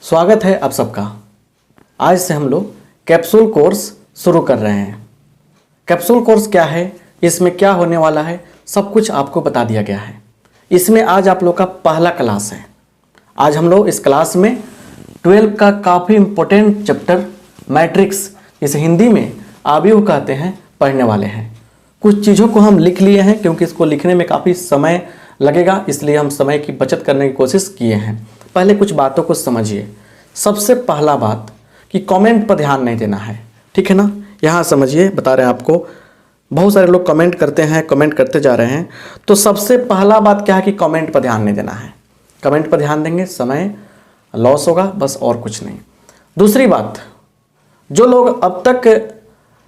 स्वागत है आप सबका। आज से हम लोग कैप्सूल कोर्स शुरू कर रहे हैं। कैप्सूल कोर्स क्या है, इसमें क्या होने वाला है, सब कुछ आपको बता दिया गया है। इसमें आज आप लोग का पहला क्लास है। आज हम लोग इस क्लास में 12 का काफ़ी इम्पोर्टेंट चैप्टर मैट्रिक्स, जिसे हिंदी में आव्यूह कहते हैं, पढ़ने वाले हैं। कुछ चीज़ों को हम लिख लिए हैं क्योंकि इसको लिखने में काफ़ी समय लगेगा, इसलिए हम समय की बचत करने की कोशिश किए हैं। पहले कुछ बातों को समझिए। सबसे पहला बात कि कमेंट पर ध्यान नहीं देना है, ठीक है ना। यहाँ समझिए, बता रहे हैं आपको। बहुत सारे लोग कमेंट करते हैं, कमेंट करते जा रहे हैं। तो सबसे पहला बात क्या है कि कमेंट पर ध्यान नहीं देना है। कमेंट पर ध्यान देंगे समय लॉस होगा, बस और कुछ नहीं। दूसरी बात, जो लोग अब तक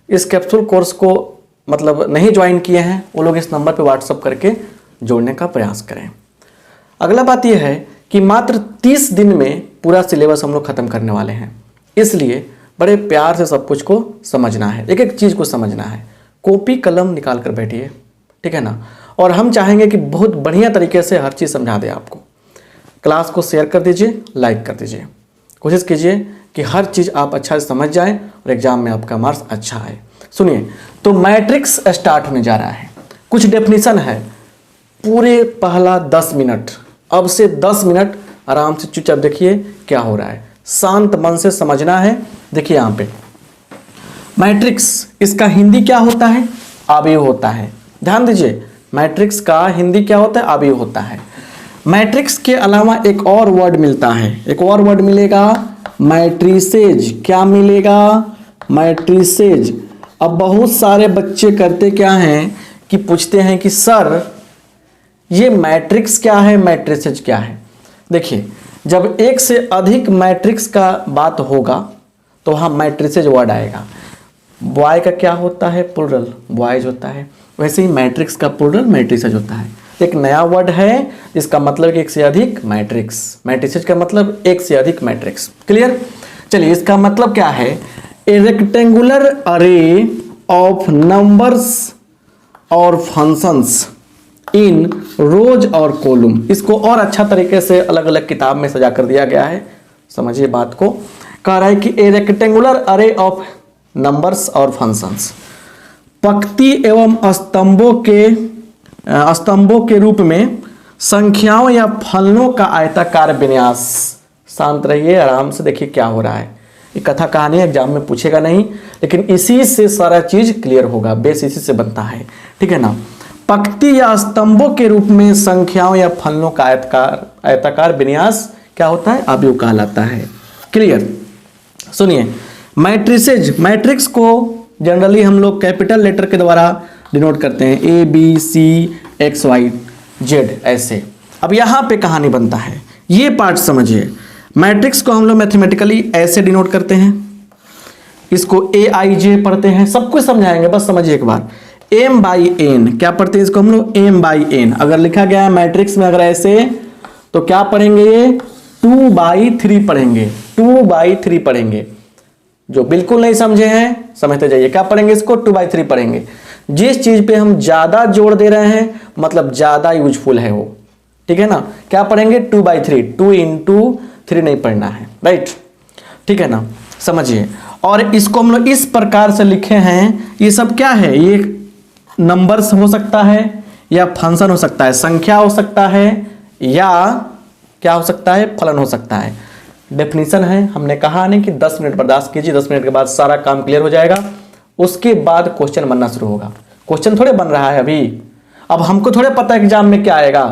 इस कैप्सूल कोर्स को मतलब नहीं ज्वाइन किए हैं, वो लोग इस नंबर पर व्हाट्सअप करके जोड़ने का प्रयास करें। अगला बात यह है कि मात्र 30 दिन में पूरा सिलेबस हम लोग ख़त्म करने वाले हैं, इसलिए बड़े प्यार से सब कुछ को समझना है, एक एक चीज़ को समझना है। कॉपी कलम निकाल कर बैठिए, ठीक है ना। और हम चाहेंगे कि बहुत बढ़िया तरीके से हर चीज़ समझा दें आपको। क्लास को शेयर कर दीजिए, लाइक कर दीजिए। कोशिश कीजिए कि हर चीज़ आप अच्छा से समझ जाएँ और एग्ज़ाम में आपका मार्क्स अच्छा आए। सुनिए, तो मैट्रिक्स स्टार्ट होने जा रहा है। कुछ डेफिनेशन है, पूरे पहला 10 मिनट, अब से 10 मिनट आराम से चुपचाप देखिए क्या हो रहा है, शांत मन से समझना है। देखिए यहाँ पे मैट्रिक्स, इसका हिंदी क्या होता है, आव्यूह होता है। ध्यान दीजिए, मैट्रिक्स का हिंदी क्या होता है, आव्यूह होता है। मैट्रिक्स के अलावा एक और वर्ड मिलता है, एक और वर्ड मिलेगा, मैट्रिसेज। क्या मिलेगा, मैट्रिसेज। अब बहुत सारे बच्चे करते क्या हैं कि पूछते हैं कि सर ये मैट्रिक्स क्या है, मैट्रिसेज क्या है। देखिए, जब एक से अधिक मैट्रिक्स का बात होगा तो वहाँ मैट्रिसेज वर्ड आएगा। बॉय का क्या होता है, प्लुरल, बॉयज होता है। वैसे ही मैट्रिक्स का प्लुरल मैट्रिसेज होता है। एक नया वर्ड है जिसका मतलब कि एक से अधिक मैट्रिक्स। मैट्रिसेज का मतलब एक से अधिक मैट्रिक्स। क्लियर। चलिए, इसका मतलब क्या है, ए रेक्टेंगुलर अरे ऑफ नंबर्स और फंक्शंस इन रोज और कॉलम। इसको और अच्छा तरीके से अलग अलग किताब में सजा कर दिया गया है। समझिए बात को। कह रहा है कि ए रेक्टेंगुलर अरे ऑफ नंबर्स और फंक्शंस, पंक्ति एवं स्तंभों के रूप में संख्याओं या फलनों का आयताकार विन्यास। शांत रहिए, आराम से देखिए क्या हो रहा है। ये कथा कहानी एग्जाम में पूछेगा नहीं, लेकिन इसी से सारा चीज क्लियर होगा, बेस इसी से बनता है, ठीक है ना। पंक्ति या स्तंभों के रूप में संख्याओं या फलनों का आयताकार विन्यास क्या होता है, आव्यूह कहलाता है। क्लियर। सुनिए, मैट्रिसेज, मैट्रिक्स को जनरली हम लोग कैपिटल लेटर के द्वारा डिनोट करते हैं, A B C X Y Z ऐसे। अब यहाँ पे कहानी बनता है, ये पार्ट समझिए। मैट्रिक्स को हम लोग मैथमेटिकली ऐसे डिनोट करते हैं, इसको ए आई जे पढ़ते हैं, सब कुछ समझाएंगे, बस समझिए एक बार। एम बाई एन क्या पढ़ते हैं, इसको हम लोग एम बाई एन। अगर लिखा गया है मैट्रिक्स में अगर ऐसे, तो क्या पढ़ेंगे, ये 2/3 पढ़ेंगे, 2/3 पढ़ेंगे। जो बिल्कुल नहीं समझे हैं समझते जाइए, क्या पढ़ेंगे, इसको 2/3 पढ़ेंगे। जिस चीज पे हम ज्यादा जोर दे रहे हैं मतलब ज्यादा यूजफुल है वो, ठीक है ना। क्या पढ़ेंगे, 2/3, 2 × 3 नहीं पढ़ना है, राइट, ठीक है ना। समझिए, और इसको हम लोग इस प्रकार से लिखे हैं। ये सब क्या है, ये नंबर्स हो सकता है या फंक्शन हो सकता है, संख्या हो सकता है या क्या हो सकता है, फलन हो सकता है। डेफिनेशन है, हमने कहा नहीं कि 10 मिनट बर्दाश्त कीजिए, 10 मिनट के बाद सारा काम क्लियर हो जाएगा। उसके बाद क्वेश्चन बनना शुरू होगा। क्वेश्चन थोड़े बन रहा है अभी, अब हमको थोड़े पता है एग्जाम में क्या आएगा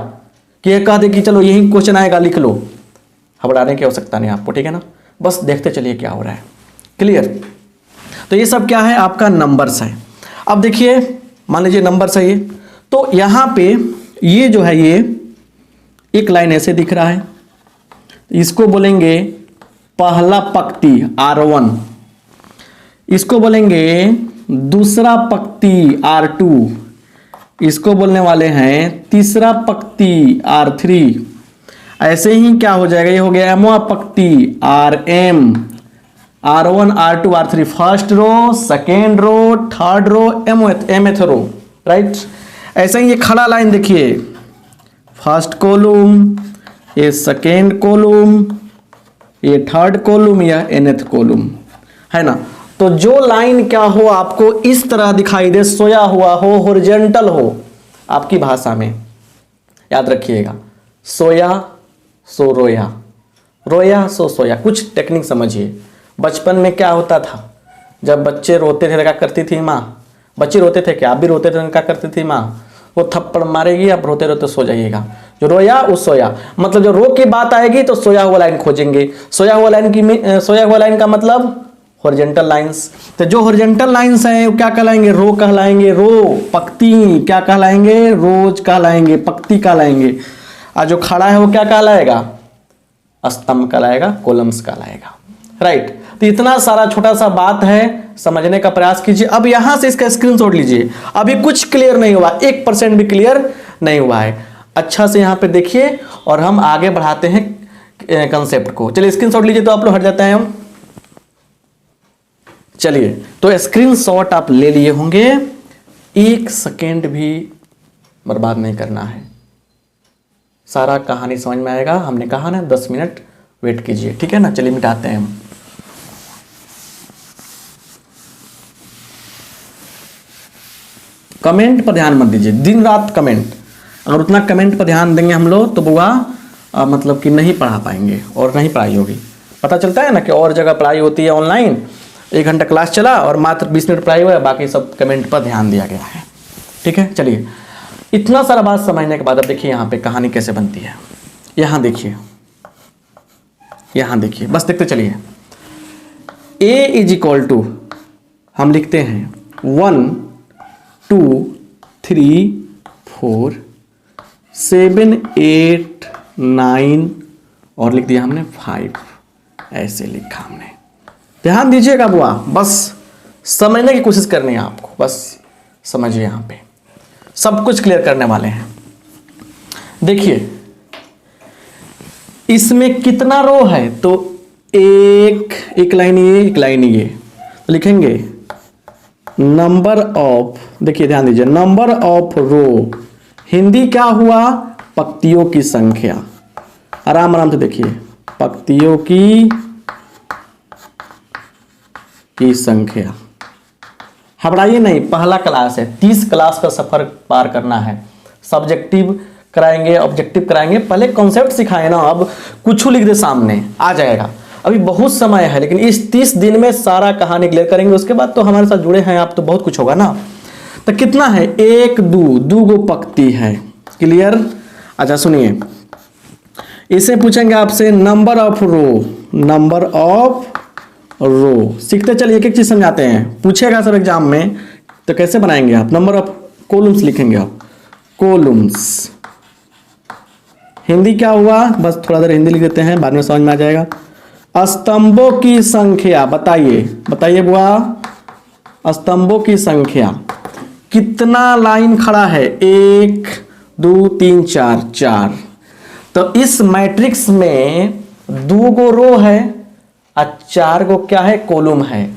कि ये कह दे कि चलो यही क्वेश्चन आएगा लिख लो। घबराने की आवश्यकता नहीं आपको, ठीक है ना। बस देखते चलिए क्या हो रहा है। क्लियर। तो ये सब क्या है, आपका नंबर्स है। अब देखिए, मान लीजिए नंबर्स है ये, तो यहाँ पे ये जो है, ये एक लाइन ऐसे दिख रहा है, इसको बोलेंगे पहला पंक्ति R1, इसको बोलेंगे दूसरा पंक्ति R2, इसको बोलने वाले हैं तीसरा पंक्ति R3। ऐसे ही क्या हो जाएगा, ये हो गया एमवा पंक्ति RM, R1 R2 R3, first row, second row, third row, mth row, right. ऐसे ही ये खड़ा लाइन देखिए, फर्स्ट कॉलम, ये सेकेंड कॉलम, ये थर्ड कॉलम या nth कॉलम है ना। तो जो लाइन क्या हो आपको इस तरह दिखाई दे, सोया हुआ हो, हॉरिजॉन्टल हो, आपकी भाषा में याद रखिएगा, सोया सो रोया, रोया सो सोया। कुछ टेक्निक समझिए। बचपन में क्या होता था, जब बच्चे रोते थे तो क्या करती थी माँ, बच्चे रोते थे क्या, आप भी रोते थे तो क्या करती थी माँ, वो थप्पड़ मारेगी, आप रोते रोते सो जाइएगा। जो रोया वो सोया, मतलब जो रो की बात आएगी तो सोया हुआ लाइन खोजेंगे। सोया हुआ लाइन का मतलब हॉरिजॉन्टल लाइंस। तो जो हॉरिजॉन्टल लाइंस हैं वो क्या कहलाएंगे, रो कहलाएंगे, रो। पक्ति क्या कहलाएंगे, रोज कहलाएंगे, पक्ति कहलाएंगे। और जो खड़ा है वो क्या कहलाएगा, स्तंभ कहलाएगा, कॉलम्स कहलाएगा, राइट। तो इतना सारा छोटा सा बात है, समझने का प्रयास कीजिए। अब यहां से इसका स्क्रीनशॉट लीजिए। अभी कुछ क्लियर नहीं हुआ, 1% भी क्लियर नहीं हुआ है। अच्छा से यहां पे देखिए और हम आगे बढ़ाते हैं कंसेप्ट को। चलिए स्क्रीनशॉट लीजिए, तो आप लोग हट जाते हैं हम। चलिए, तो स्क्रीनशॉट आप ले लिए होंगे, 1 सेकेंड भी बर्बाद नहीं करना है, सारा कहानी समझ में आएगा। हमने कहा ना 10 मिनट वेट कीजिए, ठीक है ना। चलिए मिटाते हैं हम। कमेंट पर ध्यान मत दीजिए, दिन रात कमेंट। अगर उतना कमेंट पर ध्यान देंगे हम लोग तो बुआ मतलब कि नहीं पढ़ा पाएंगे और नहीं पढ़ाई होगी। पता चलता है ना कि और जगह पढ़ाई होती है ऑनलाइन, 1 घंटा क्लास चला और मात्र 20 मिनट पढ़ाई हुआ है, बाकी सब कमेंट पर ध्यान दिया गया है, ठीक है। चलिए, इतना सारा बात समझने के बाद अब देखिए यहाँ पे कहानी कैसे बनती है। यहाँ देखिए, यहाँ देखिए, बस देखते चलिए। A = हम लिखते हैं 1 2 3 4 7 8 9 और लिख दिया हमने 5, ऐसे लिखा हमने। ध्यान दीजिएगा बुआ, बस समझने की कोशिश करनी है आपको, बस समझिए। यहाँ पे सब कुछ क्लियर करने वाले हैं। देखिए इसमें कितना रो है, तो एक लाइन ये, एक लाइन ये, तो लिखेंगे नंबर ऑफ, देखिए ध्यान दीजिए, नंबर ऑफ रो, हिंदी क्या हुआ, पंक्तियों की संख्या। आराम आराम से देखिए, पंक्तियों की संख्या। घबराइए नहीं, पहला क्लास है, 30 क्लास का सफर पार करना है। सब्जेक्टिव कराएंगे, ऑब्जेक्टिव कराएंगे, पहले कॉन्सेप्ट सिखाए ना, अब कुछ लिख दे सामने आ जाएगा। अभी बहुत समय है, लेकिन इस 30 दिन में सारा कहानी क्लियर करेंगे। उसके बाद तो हमारे साथ जुड़े हैं आप, तो बहुत कुछ होगा ना। तो कितना है, 1 2 गो पंक्ति है, क्लियर। अच्छा सुनिए, इसे पूछेंगे आपसे number of row, number of row. सीखते चलिए, एक एक चीज समझाते हैं, पूछेगा सर एग्जाम में, तो कैसे बनाएंगे आप, नंबर ऑफ कॉलम्स लिखेंगे आप, कॉलम्स। हिंदी क्या हुआ, बस थोड़ा देर हिंदी लिख देते हैं, बाद में समझ में आ जाएगा। स्तंभों की संख्या बताइए, बताइए बुआ, स्तंभों की संख्या। कितना लाइन खड़ा है, 1 2 3 4, 4। तो इस मैट्रिक्स में 2 गो रो है और 4 गो क्या है, कॉलम है।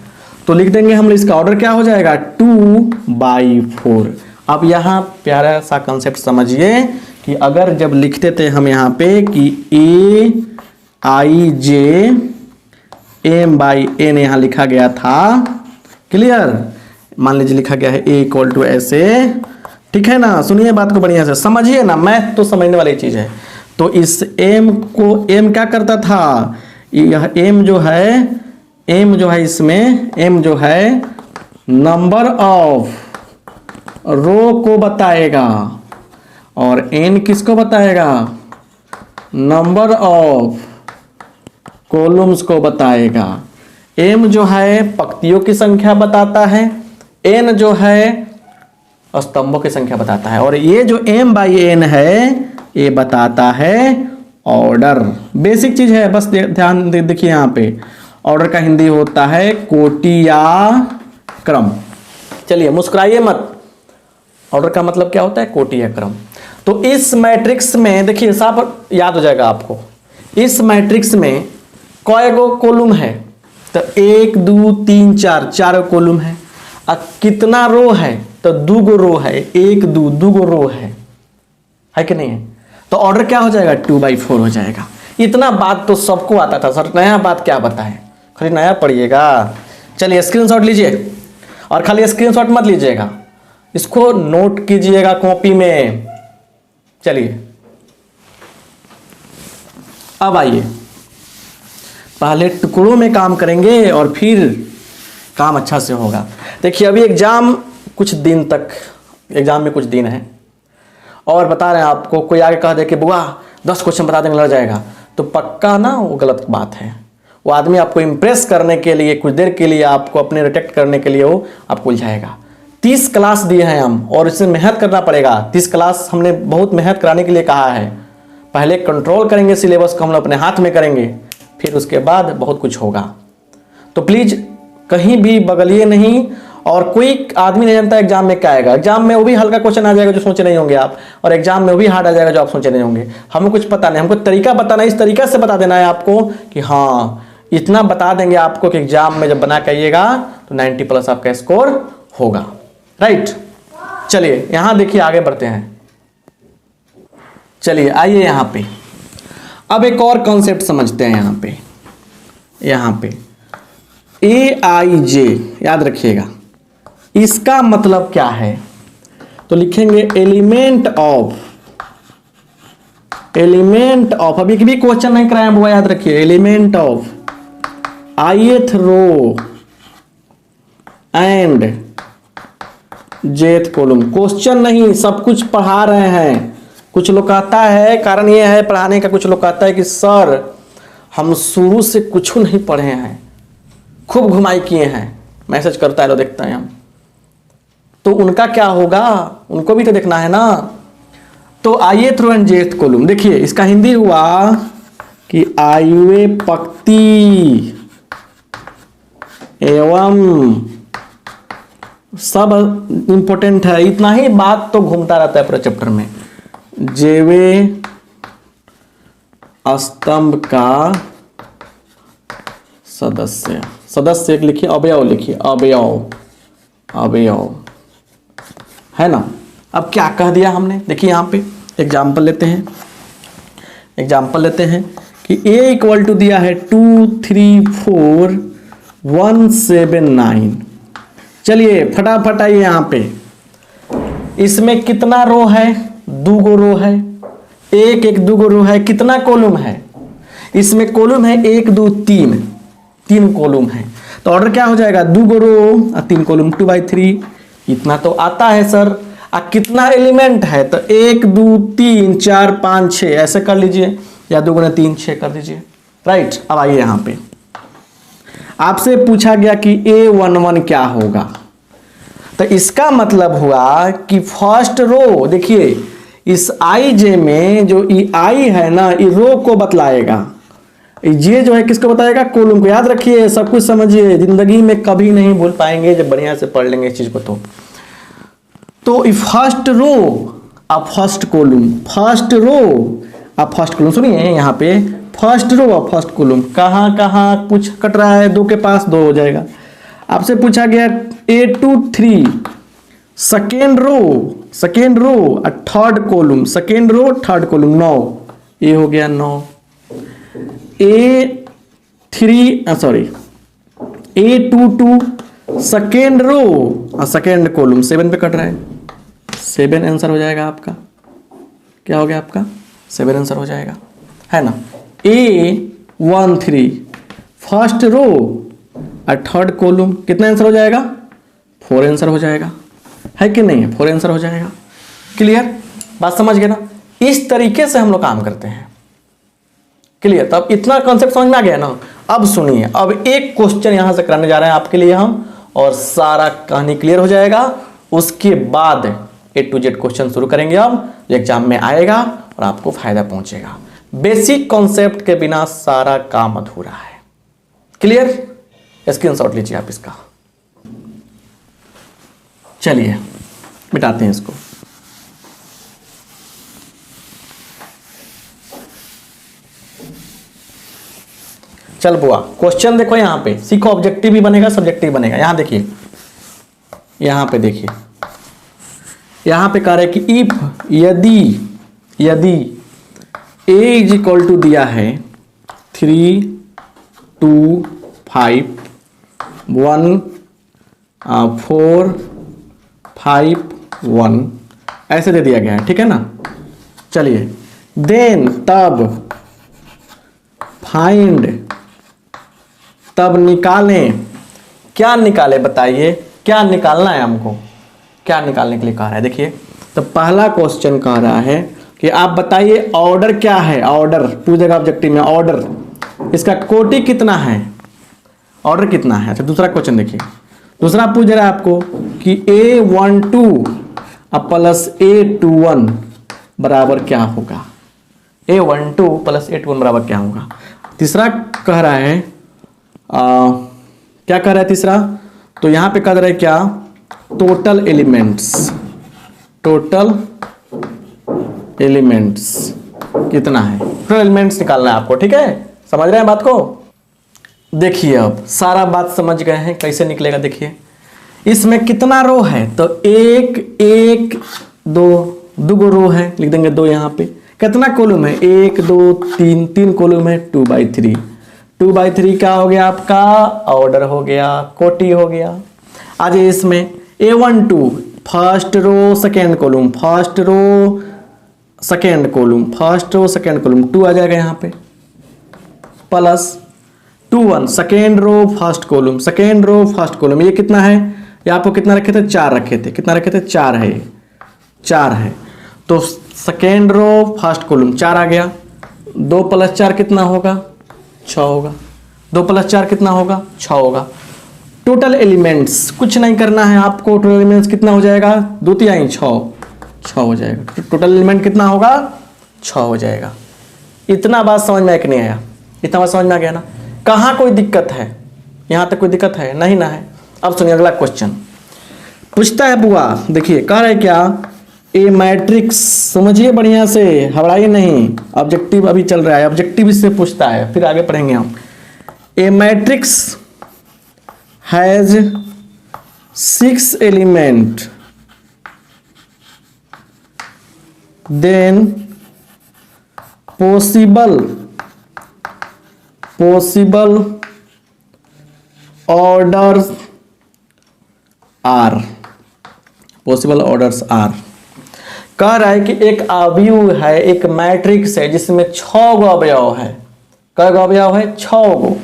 तो लिख देंगे हम, इसका ऑर्डर क्या हो जाएगा, 2/4। अब यहाँ प्यारा सा कंसेप्ट समझिए कि अगर जब लिखते थे हम यहाँ पे कि AIJ M/N यहाँ लिखा गया था, क्लियर। मान लीजिए लिखा गया है A = ऐसे, ठीक है ना। सुनिए बात को बढ़िया से समझिए ना, मैथ तो समझने वाली चीज है। तो इस M को, M क्या करता था, यह M जो है इसमें M जो है नंबर ऑफ रो को बताएगा और N किसको बताएगा, नंबर ऑफ कॉलम्स को बताएगा। M जो है पंक्तियों की संख्या बताता है, N जो है स्तंभों की संख्या बताता है, और ये जो M/N है ये बताता है ऑर्डर। बेसिक चीज है, बस ध्यान देखिए यहाँ पे। ऑर्डर का हिंदी होता है कोटि या क्रम। चलिए मुस्कुराइए मत, ऑर्डर का मतलब क्या होता है, कोटि या क्रम। तो इस मैट्रिक्स में देखिए, साफ याद हो जाएगा आपको, इस मैट्रिक्स में कई गो कॉलम है, तो 1 2 3 4, 4 कॉलम है। और कितना रो है, तो 2 गो रो है, 1 2 2 गो रो है कि नहीं है। तो ऑर्डर क्या हो जाएगा, 2/4 हो जाएगा। इतना बात तो सबको आता था सर, नया बात क्या बताएं, खाली नया पढ़िएगा। चलिए स्क्रीनशॉट लीजिए, और खाली स्क्रीनशॉट मत लीजिएगा, इसको नोट कीजिएगा कॉपी में। चलिए अब आइए, पहले टुकड़ों में काम करेंगे और फिर काम अच्छा से होगा। देखिए अभी एग्जाम कुछ दिन तक, एग्जाम में कुछ दिन है, और बता रहे हैं आपको, कोई आगे कह दे कि बुआ 10 क्वेश्चन बता देंगे लड़ जाएगा, तो पक्का ना वो गलत बात है। वो आदमी आपको इम्प्रेस करने के लिए, कुछ देर के लिए आपको अपने रिटेक्ट करने के लिए वो आपको उलझाएगा। 30 क्लास दिए हैं हम, और इसमें मेहनत करना पड़ेगा। 30 क्लास हमने बहुत मेहनत कराने के लिए कहा है। पहले कंट्रोल करेंगे सिलेबस को, हम लोग अपने हाथ में करेंगे, फिर उसके बाद बहुत कुछ होगा। तो प्लीज़ कहीं भी बगलिए नहीं, और कोई आदमी नहीं जानता एग्जाम में क्या आएगा। एग्जाम में वो भी हल्का क्वेश्चन आ जाएगा जो सोचे नहीं होंगे आप, और एग्जाम में वो भी हार्ड आ जाएगा जो आप सोचे नहीं होंगे। हमें कुछ पता नहीं, हमको तरीका बताना है, इस तरीका से बता देना है आपको कि हाँ इतना बता देंगे आपको कि एग्जाम में जब बना के आइएगा तो 90+ आपका स्कोर होगा। राइट, चलिए यहां देखिए, आगे बढ़ते हैं। चलिए आइए यहां पे, अब एक और कॉन्सेप्ट समझते हैं। यहां पे AIJ याद रखिएगा, इसका मतलब क्या है, तो लिखेंगे एलिमेंट ऑफ, अभी भी क्वेश्चन नहीं कराया वो याद रखिए, element of ith row and jth column. Question नहीं, सब कुछ पढ़ा रहे हैं। कुछ लोग कहता है, कारण ये है पढ़ाने का, कुछ लोग कहता है कि सर हम शुरू से कुछ नहीं पढ़े हैं, खूब घुमाई किए हैं, मैसेज करता है लो देखते हैं हम, तो उनका क्या होगा, उनको भी तो देखना है ना। तो ith row and jth column, देखिए इसका हिंदी हुआ कि आयुए पक्ति एवं, सब इंपॉर्टेंट है, इतना ही बात तो घूमता रहता है पूरे चैप्टर में। जेवे स्तंभ का सदस्य, सदस्य एक लिखिए, अवयव लिखिए, अवयव है ना। अब क्या कह दिया हमने, देखिए यहाँ पे एग्जाम्पल लेते हैं कि A = दिया है 2 3 4 1 7 9। चलिए फटाफट आइए यहाँ पे, इसमें कितना रो है, 2 गो रो है, एक 2 गो रो है, कितना कॉलम है, इसमें कॉलम है 1 2 3 कॉलम है, तो ऑर्डर क्या हो जाएगा, 2 गो रो और 3 कॉलम, 2/3। इतना तो आता है सर। कितना एलिमेंट है, तो 1 2 3 4 5 6 ऐसे कर लीजिए, या 2 × 3 6 कर दीजिए। राइट, अब आइए यहाँ पे, आपसे पूछा गया कि A11 क्या होगा, तो इसका मतलब हुआ कि फर्स्ट रो, देखिए इस IJ में जो I है ना, ये रो को बतलाएगा, ये जो है किसको बताएगा, कॉलम को। याद रखिए, सब कुछ समझिए, जिंदगी में कभी नहीं भूल पाएंगे जब बढ़िया से पढ़ लेंगे इस चीज को। तो फर्स्ट रो अब फर्स्ट कॉलम, फर्स्ट रो अब फर्स्ट कॉलम, सुनिए यहाँ पे फर्स्ट रो अब फर्स्ट कॉलम, कहाँ कुछ कट रहा है, 2 के पास 2 हो जाएगा। आपसे पूछा गया A2 3 सेकेंड रो और third column, second row third column, 9, ये हो गया 9। A22 सेकेंड रो और सेकेंड कॉलम, 7 पे कट रहा है, 7 आंसर हो जाएगा आपका। क्या हो गया आपका, 7 आंसर हो जाएगा, है ना। A13 फर्स्ट रो और थर्ड कॉलम, कितना आंसर हो जाएगा, 4 आंसर हो जाएगा, है कि नहीं है, 4 आंसर हो जाएगा। क्लियर, बात समझ गए ना। इस तरीके से हम लोग काम करते हैं। क्लियर, तब इतना कॉन्सेप्ट समझ में आ गया ना। अब सुनिए, अब एक क्वेश्चन यहां से कराने जा रहे हैं आपके लिए हम, और सारा कहानी क्लियर हो जाएगा। उसके बाद A to Z क्वेश्चन शुरू करेंगे अब, एग्जाम में आएगा और आपको फायदा पहुंचेगा। बेसिक कॉन्सेप्ट के बिना सारा काम अधूरा है। क्लियर, स्क्रीनशॉट लीजिए आप इसका। चलिए मिटाते हैं इसको। चल बुआ, क्वेश्चन देखो यहाँ पे, सीखो, ऑब्जेक्टिव भी बनेगा सब्जेक्टिव बनेगा। यहाँ देखिए, यहाँ पे देखिए, यहाँ पे कह रहे कि इफ यदि A = दिया है 3 2 5 1 4 5 1 ऐसे दे दिया गया है, ठीक है ना। चलिए देन तब फाइंड, तब निकालें, क्या निकालें बताइए, क्या निकालना है हमको, क्या निकालने के लिए कह रहा है। देखिए तो पहला क्वेश्चन कह रहा है कि आप बताइए ऑर्डर क्या है, ऑर्डर पूछेगा ऑब्जेक्टिव में, ऑर्डर इसका कोटि कितना है, ऑर्डर कितना है। अच्छा दूसरा क्वेश्चन देखिए, दूसरा पूछ रहा है आपको कि A12 प्लस A21 बराबर क्या होगा, A12 प्लस A21 बराबर क्या होगा। तीसरा कह रहा है क्या कह रहा है तीसरा, तो यहां पे कह रहा है क्या, टोटल एलिमेंट्स, टोटल एलिमेंट्स कितना है, टोटल एलिमेंट्स निकालना है आपको, ठीक है, समझ रहे हैं बात को। देखिए अब सारा बात समझ गए हैं कैसे निकलेगा। देखिए इसमें कितना रो है, तो एक एक दो, दो रो है, लिख देंगे दो यहाँ पे। कितना कॉलम है, 1 2 3, 3 कॉलम है, 2/3, 2/3 क्या हो गया आपका, ऑर्डर हो गया, कोटि हो गया। आज इसमें A12 first row second column, first row second column, first row second column 2 आ जाएगा यहाँ पे, plus 21 second row first column, second row first column, ये कितना है, ये आपको कितना रखे थे, 4 रखे थे, कितना रखे थे, 4 है, 4 है। तो सेकेंड रो फर्स्ट कॉलम 4 आ गया, 2 + 4 कितना होगा, 6 होगा, 2 + 4 कितना होगा, 6 होगा। टोटल एलिमेंट्स कुछ नहीं करना है आपको, टोटल एलिमेंट्स कितना हो जाएगा, 2 3 6 हो जाएगा, टोटल एलिमेंट कितना होगा, 6 हो जाएगा। इतना बात समझ में आया कि नहीं आया, इतना बात समझ में आ गया ना। कहाँ कोई दिक्कत है, यहाँ तक कोई दिक्कत है नहीं ना है। अब सुनिए अगला क्वेश्चन पूछता है बुआ, देखिए कह रहा है क्या, ए मैट्रिक्स, समझिए बढ़िया से, घबराइए नहीं, ऑब्जेक्टिव अभी चल रहा है, ऑब्जेक्टिव इससे पूछता है, फिर आगे पढ़ेंगे हम। A matrix has 6 element then possible orders are, possible orders are. कह रहा है कि एक अवयव है, एक मैट्रिक्स है जिसमें 6 गो अवयव है, कै गो अवयव है, 6 गो।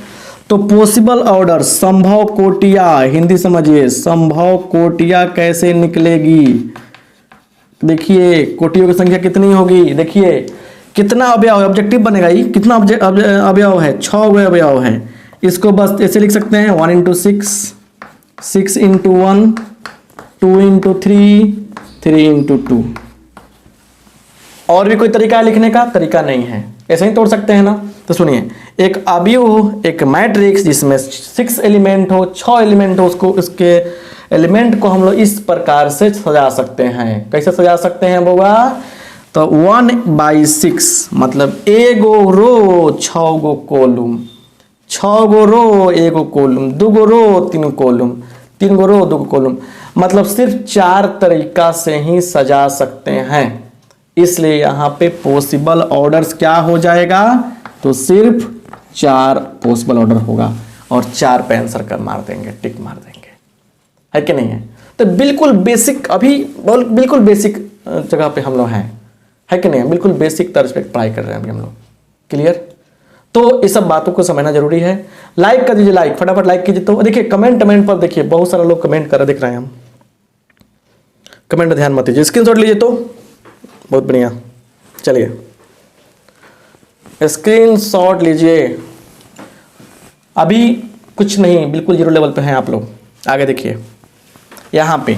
तो पॉसिबल ऑर्डर, संभव कोटिया, हिंदी समझिए, संभव कोटिया कैसे निकलेगी। देखिए कोटियों की संख्या कितनी होगी, देखिए कितना अवयव है, ऑब्जेक्टिव बनेगा ये, कितना अवयव है, 6 गो अवयव है। इसको बस ऐसे लिख सकते हैं 1 × 6, 6 × 1, 2 × 3, 3 × 2। और भी कोई तरीका है लिखने का, तरीका नहीं है, ऐसे ही तोड़ सकते हैं ना। तो सुनिए, एक अवयव हो, एक मैट्रिक्स जिसमें 6 एलिमेंट हो, 6 एलिमेंट हो, उसको उसके एलिमेंट को हम लोग इस प्रकार से सजा सकते हैं। कैसे सजा सकते हैं बोगा, तो 1/6 मतलब एगो रो 6 गो कॉलम, 6 गो रो 1 गो कॉलम, 2 गो रो 3 कॉलम, 3 गो रो 2 कॉलम, मतलब सिर्फ 4 तरीका से ही सजा सकते हैं। इसलिए यहाँ पे पॉसिबल ऑर्डर्स क्या हो जाएगा, तो सिर्फ 4 पॉसिबल ऑर्डर होगा और 4 पे आंसर कर मार देंगे, टिक मार देंगे, है कि नहीं है। तो बिल्कुल बेसिक, अभी बिल्कुल बेसिक जगह पे हम लोग हैं, है कि नहीं, बिल्कुल बेसिक तर्ज पे पढ़ाई कर रहे हैं अभी हम लोग, क्लियर। तो इस सब बातों को समझना जरूरी है। लाइक कर दीजिए, लाइक फटाफट लाइक कीजिए। तो देखिए कमेंट पर देखिए बहुत सारे लोग कमेंट कर रहे दिख रहे हैं, हम कमेंट ध्यान मत दीजिए, स्क्रीनशॉट लीजिए, तो बहुत बढ़िया। चलिए स्क्रीनशॉट लीजिए, अभी कुछ नहीं, बिल्कुल 0 लेवल पे हैं आप लोग। आगे देखिए यहाँ पे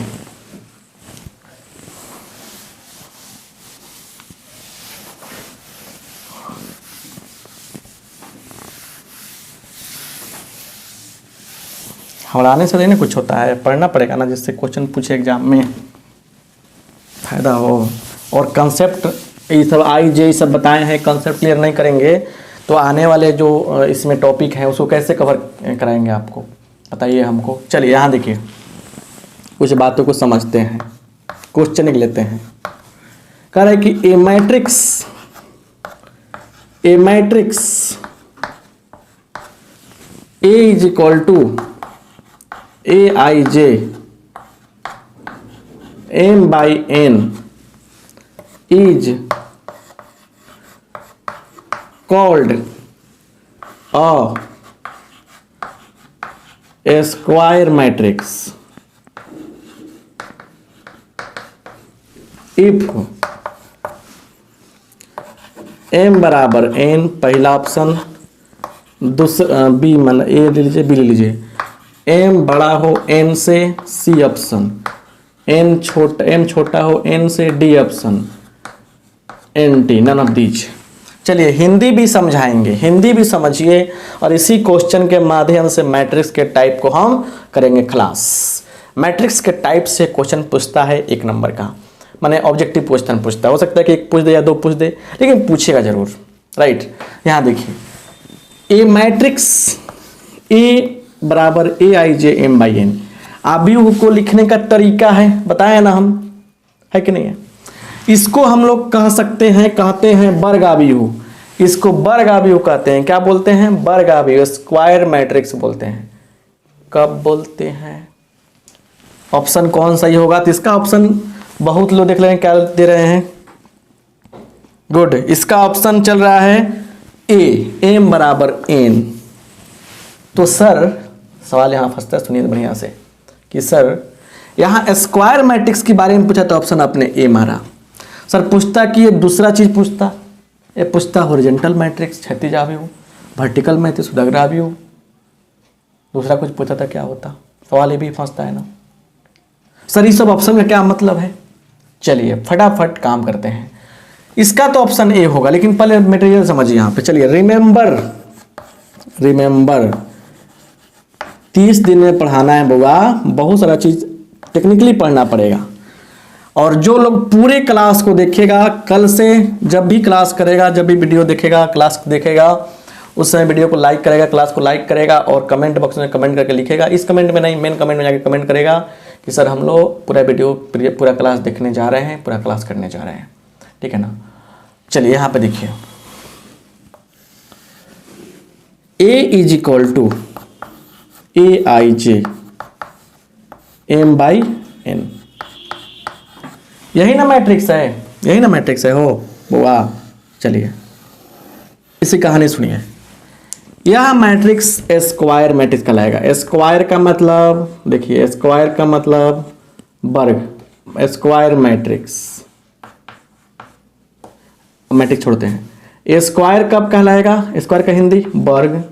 हड़ाने से नहीं ना कुछ होता है, पढ़ना पड़ेगा ना, जिससे क्वेश्चन पूछे एग्जाम में फायदा हो। और कंसेप्ट ये सब जे सब बताए हैं, कंसेप्ट क्लियर नहीं करेंगे तो आने वाले जो इसमें टॉपिक हैं उसको कैसे कवर कराएंगे आपको, बताइए हमको। चलिए यहाँ देखिए कुछ बातों को समझते हैं, क्वेश्चन लिख लेते हैं। कह रहा है कि a matrix A is equal to Aij m by n is called a square matrix if m बराबर n, पहला ऑप्शन, दूसरा बी मान ए ले लीजिए, बी ले लीजिए, m बड़ा हो n से, सी ऑप्शन, m छोटा हो n से, D option, NT none of these. चलिए हिंदी भी समझाएंगे, हिंदी भी समझिए और इसी क्वेश्चन के माध्यम से मैट्रिक्स के टाइप को हम करेंगे क्लास। मैट्रिक्स के टाइप से क्वेश्चन पूछता है 1 नंबर का, माने ऑब्जेक्टिव क्वेश्चन पूछता है, हो सकता है कि 1 पूछ दे या 2 पूछ दे, लेकिन पूछेगा जरूर, राइट। यहाँ देखिए ए मैट्रिक्स ए बराबर Aij m by n, आव्यूह को लिखने का तरीका है, बताया ना हम, है कि नहीं है। इसको हम लोग कह सकते हैं, कहते हैं वर्ग आव्यूह, इसको वर्ग आव्यूह कहते हैं। क्या बोलते हैं? वर्ग आव्यूह, स्क्वायर मैट्रिक्स बोलते हैं। कब बोलते हैं? ऑप्शन कौन सही होगा? तो इसका ऑप्शन बहुत लोग देख लेंगे क्या दे रहे हैं, गुड, इसका ऑप्शन चल रहा है ए, m बराबर n। तो सर सवाल यहाँ फंसता है, सुनिए बढ़िया से कि सर यहाँ स्क्वायर मैट्रिक्स के बारे में पूछा तो ऑप्शन आपने ए मारा। सर पूछता कि ये दूसरा चीज पूछता, ये पूछता हॉरिजॉन्टल मैट्रिक्स, क्षैतिज आव्यूह, वर्टिकल मैट्रिक्स, उदग्र आव्यूह, दूसरा कुछ पूछा था क्या होता, सवाल ये भी फंसता है ना। सर ये सब ऑप्शन का क्या मतलब है? चलिए फटाफट काम करते हैं। इसका तो ऑप्शन ए होगा, लेकिन पहले मटेरियल समझिए यहाँ पे। चलिए रिमेंबर 30 दिन में पढ़ाना है बुआ, बहुत सारा चीज टेक्निकली पढ़ना पड़ेगा। और जो लोग पूरे क्लास को देखेगा, कल से जब भी क्लास करेगा, जब भी वीडियो देखेगा, क्लास देखेगा, उस समय वीडियो को लाइक करेगा, क्लास को लाइक करेगा और कमेंट बॉक्स में कमेंट करके लिखेगा। इस कमेंट में नहीं, मेन कमेंट में जाके कमेंट करेगा कि सर हम लोग पूरा वीडियो पूरा क्लास देखने जा रहे हैं, पूरा क्लास करने जा रहे हैं, ठीक है ना। चलिए यहाँ पे देखिए, A is equal to Aij m by n, यही ना मैट्रिक्स है, यही ना मैट्रिक्स है हो बुआ। चलिए इसी कहानी सुनिए। यह मैट्रिक्स स्क्वायर मैट्रिक्स कहलाएगा। स्क्वायर का मतलब देखिए, स्क्वायर का मतलब वर्ग, स्क्वायर मैट्रिक्स, मैट्रिक्स छोड़ते हैं। स्क्वायर कब कहलाएगा? स्क्वायर का हिंदी वर्ग।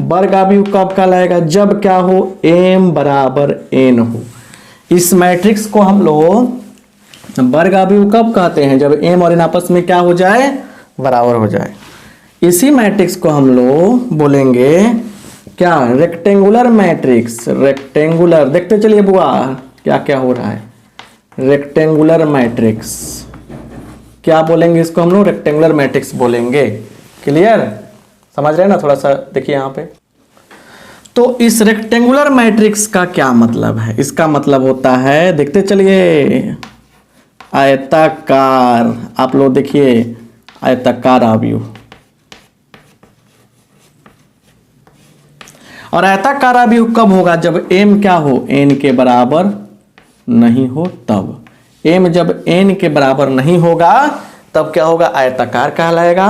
वर्ग आव्यूह कब कहलाएगा? जब क्या हो, m बराबर n हो। इस मैट्रिक्स को हम लोग वर्ग आव्यूह कब कहते हैं? जब m और n आपस में क्या हो जाए, बराबर हो जाए। इसी मैट्रिक्स को हम लोग बोलेंगे क्या, रेक्टेंगुलर मैट्रिक्स। रेक्टेंगुलर, देखते चलिए बुआ क्या क्या हो रहा है। रेक्टेंगुलर मैट्रिक्स क्या बोलेंगे इसको हम लोग? रेक्टेंगुलर मैट्रिक्स बोलेंगे। क्लियर, समझ रहे हैं ना? थोड़ा सा देखिए यहाँ पे। तो इस रेक्टेंगुलर मैट्रिक्स का क्या मतलब है? इसका मतलब होता है, देखते चलिए, आयताकार। आप लोग देखिए आयताकार आव्यूह, और आयताकार आव्यूह कब होगा? जब m क्या हो, n के बराबर नहीं हो तब। m जब n के बराबर नहीं होगा तब क्या होगा? आयताकार कहलाएगा।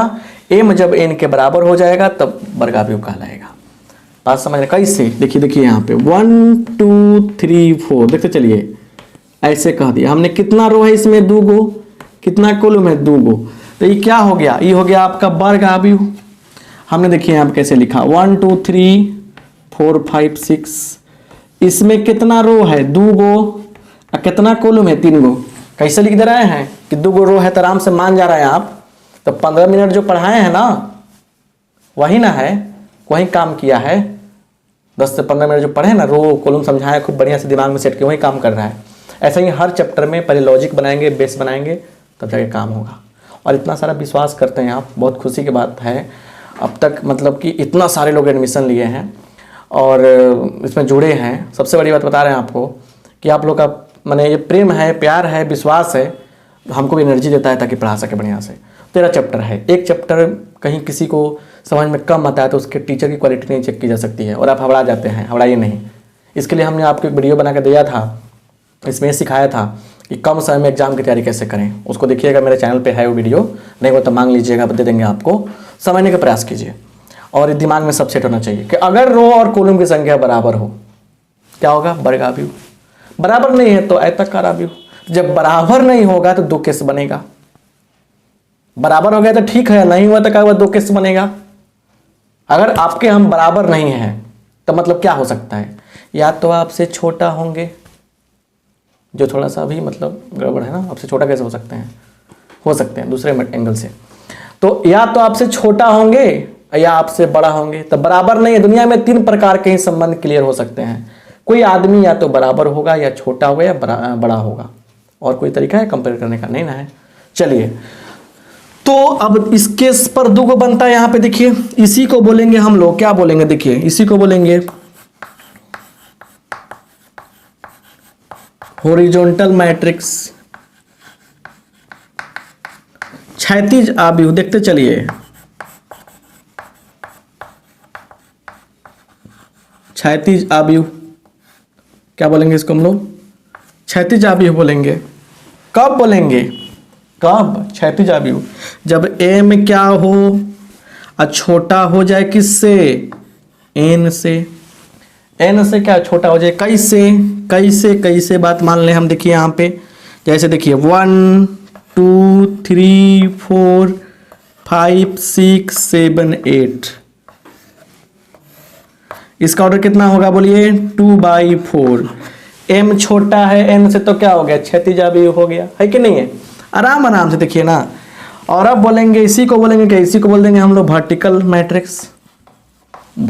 m जब n के बराबर हो जाएगा तब वर्ग आव्यूह कहलाएगा। बात समझ रहे? कैसे? देखिए देखिए यहाँ पे 1 2 3 4, देखते चलिए, ऐसे कह दिया हमने। कितना रो है इसमें? 2 गो। कितना कॉलम है? 2 गो। तो ये क्या हो गया? ये हो गया आपका वर्ग आव्यूह। हमने देखिए यहाँ पे कैसे लिखा, 1 2 3 4 5 6। इसमें कितना रो है? 2 गो। और कितना कॉलम है? 3 गो। कैसे लिख दे रहे हैं कि 2 गो रो है, तो आराम से मान जा रहे हैं आप। तो 15 मिनट जो पढ़ाए हैं ना, वही ना है, वही काम किया है। 10 से 15 मिनट जो पढ़े ना, रो कॉलम समझाया खूब बढ़िया से, दिमाग में सेट किया, वही काम कर रहा है। ऐसा ही हर चैप्टर में पहले लॉजिक बनाएंगे, बेस बनाएंगे, तब जाके काम होगा। और इतना सारा विश्वास करते हैं आप, बहुत खुशी की बात है। अब तक मतलब कि इतना सारे लोग एडमिशन लिए हैं और इसमें जुड़े हैं। सबसे बड़ी बात बता रहे हैं आपको कि आप लोग का माने ये प्रेम है, प्यार है, विश्वास है, हमको भी एनर्जी देता है ताकि पढ़ा सके बढ़िया से। 13 चैप्टर है, एक चैप्टर कहीं किसी को समझ में कम आता है तो उसके टीचर की क्वालिटी नहीं चेक की जा सकती है और आप हबड़ा जाते हैं। हबड़ाइए नहीं। इसके लिए हमने आपको एक वीडियो बना कर दिया था, इसमें सिखाया था कि कम समय में एग्जाम की तैयारी कैसे करें। उसको देखिएगा, मेरे चैनल पे है वो वीडियो, नहीं हो तो मांग लीजिएगा, दे देंगे आपको। समझने का प्रयास कीजिए और दिमाग में सब सेट होना चाहिए कि अगर रो और कॉलम की संख्या बराबर हो, क्या होगा? बढ़ेगा भी। बराबर नहीं है तो आयताकार भी। जब बराबर नहीं होगा तो दो केस बनेगा। बराबर हो गया तो ठीक है, नहीं हुआ तो क्या हुआ? दो केस बनेगा। अगर आपके हम बराबर नहीं है तो मतलब क्या हो सकता है? या तो आपसे छोटा होंगे, जो थोड़ा सा भी मतलब गड़बड़ है ना, आपसे छोटा कैसे हो सकते हैं? हो सकते हैं दूसरे एंगल से। तो या तो आपसे छोटा होंगे या आपसे बड़ा होंगे। तो बराबर नहीं है। दुनिया में 3 प्रकार के ही संबंध क्लियर हो सकते हैं। कोई आदमी या तो बराबर होगा या छोटा होगा या बड़ा होगा। और कोई तरीका है कंपेयर करने का? नहीं ना है। चलिए, तो अब इस केस पर दो को बनता है। यहां पे देखिए, इसी को बोलेंगे हम लोग, क्या बोलेंगे? देखिए, इसी को बोलेंगे हॉरिजॉन्टल मैट्रिक्स, क्षैतिज आव्यूह। देखते चलिए, क्षैतिज आव्यूह क्या बोलेंगे इसको हम लोग? क्षैतिज आव्यूह बोलेंगे। कब बोलेंगे? कब? क्षैतिज आव्यूह जब m क्या हो और छोटा हो जाए किससे? n से। n से क्या छोटा हो जाए? कैसे? कैसे कैसे बात मान लें हम। देखिए यहाँ पे, जैसे देखिए 1 2 3 4 5 6 7 8, इसका ऑर्डर कितना होगा बोलिए? 2/4। m छोटा है n से तो क्या हो गया? क्षैतिज आव्यूह हो गया, है कि नहीं है? आराम आराम से देखिए ना। और अब बोलेंगे, इसी को बोलेंगे क्या? इसी को बोल देंगे हम लोग vertical matrix.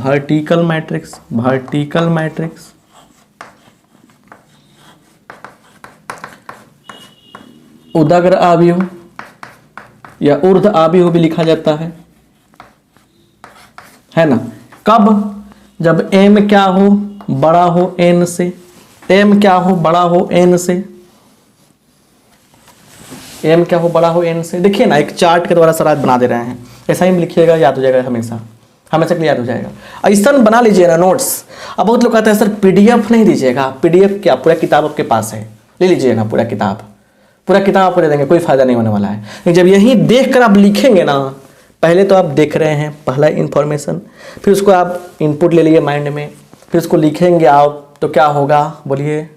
Vertical matrix, vertical matrix. उदग्र आव्यूह या ऊर्ध्व आव्यूह भी लिखा जाता है ना? कब? जब m क्या हो? बड़ा हो n से। m क्या हो? बड़ा हो n से। m क्या हो? बड़ा हो n से। देखिए ना, एक चार्ट के द्वारा सर आज बना दे रहे हैं। ऐसा ही लिखिएगा, याद हो जाएगा हमेशा, हमेशा के लिए याद हो जाएगा। ऐसा बना लीजिए ना नोट्स। अब बहुत लोग कहते हैं सर पीडीएफ नहीं दीजिएगा। पीडीएफ क्या? पूरा किताब आपके पास है, ले लीजिए ना पूरा किताब। पूरा किताब आपको दे देंगे, कोई फायदा नहीं होने वाला है। लेकिन जब यही देख कर आप लिखेंगे ना, पहले तो आप देख रहे हैं पहला इन्फॉर्मेशन, फिर उसको आप इनपुट ले लिए माइंड में, फिर उसको लिखेंगे आप तो क्या होगा बोलिए?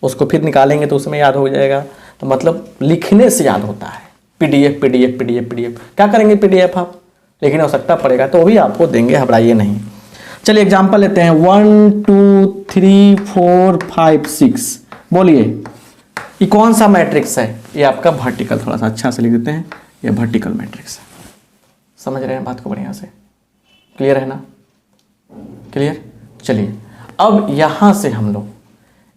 उसको फिर निकालेंगे तो उसमें याद हो जाएगा। तो मतलब लिखने से याद होता है। पीडीएफ पीडीएफ पीडीएफ पीडीएफ क्या करेंगे? पीडीएफ आप लेकिन आवश्यकता पड़ेगा तो भी आपको देंगे, घबराइए नहीं। चलिए एग्जांपल लेते हैं। 1 2 3 4 5 6, बोलिए ये कौन सा मैट्रिक्स है? ये आपका वर्टिकल, थोड़ा सा अच्छा से लिख देते हैं, ये वर्टिकल मैट्रिक्स है। समझ रहे हैं बात को बढ़िया से? क्लियर है ना? क्लियर? चलिए, अब यहाँ से हम लोग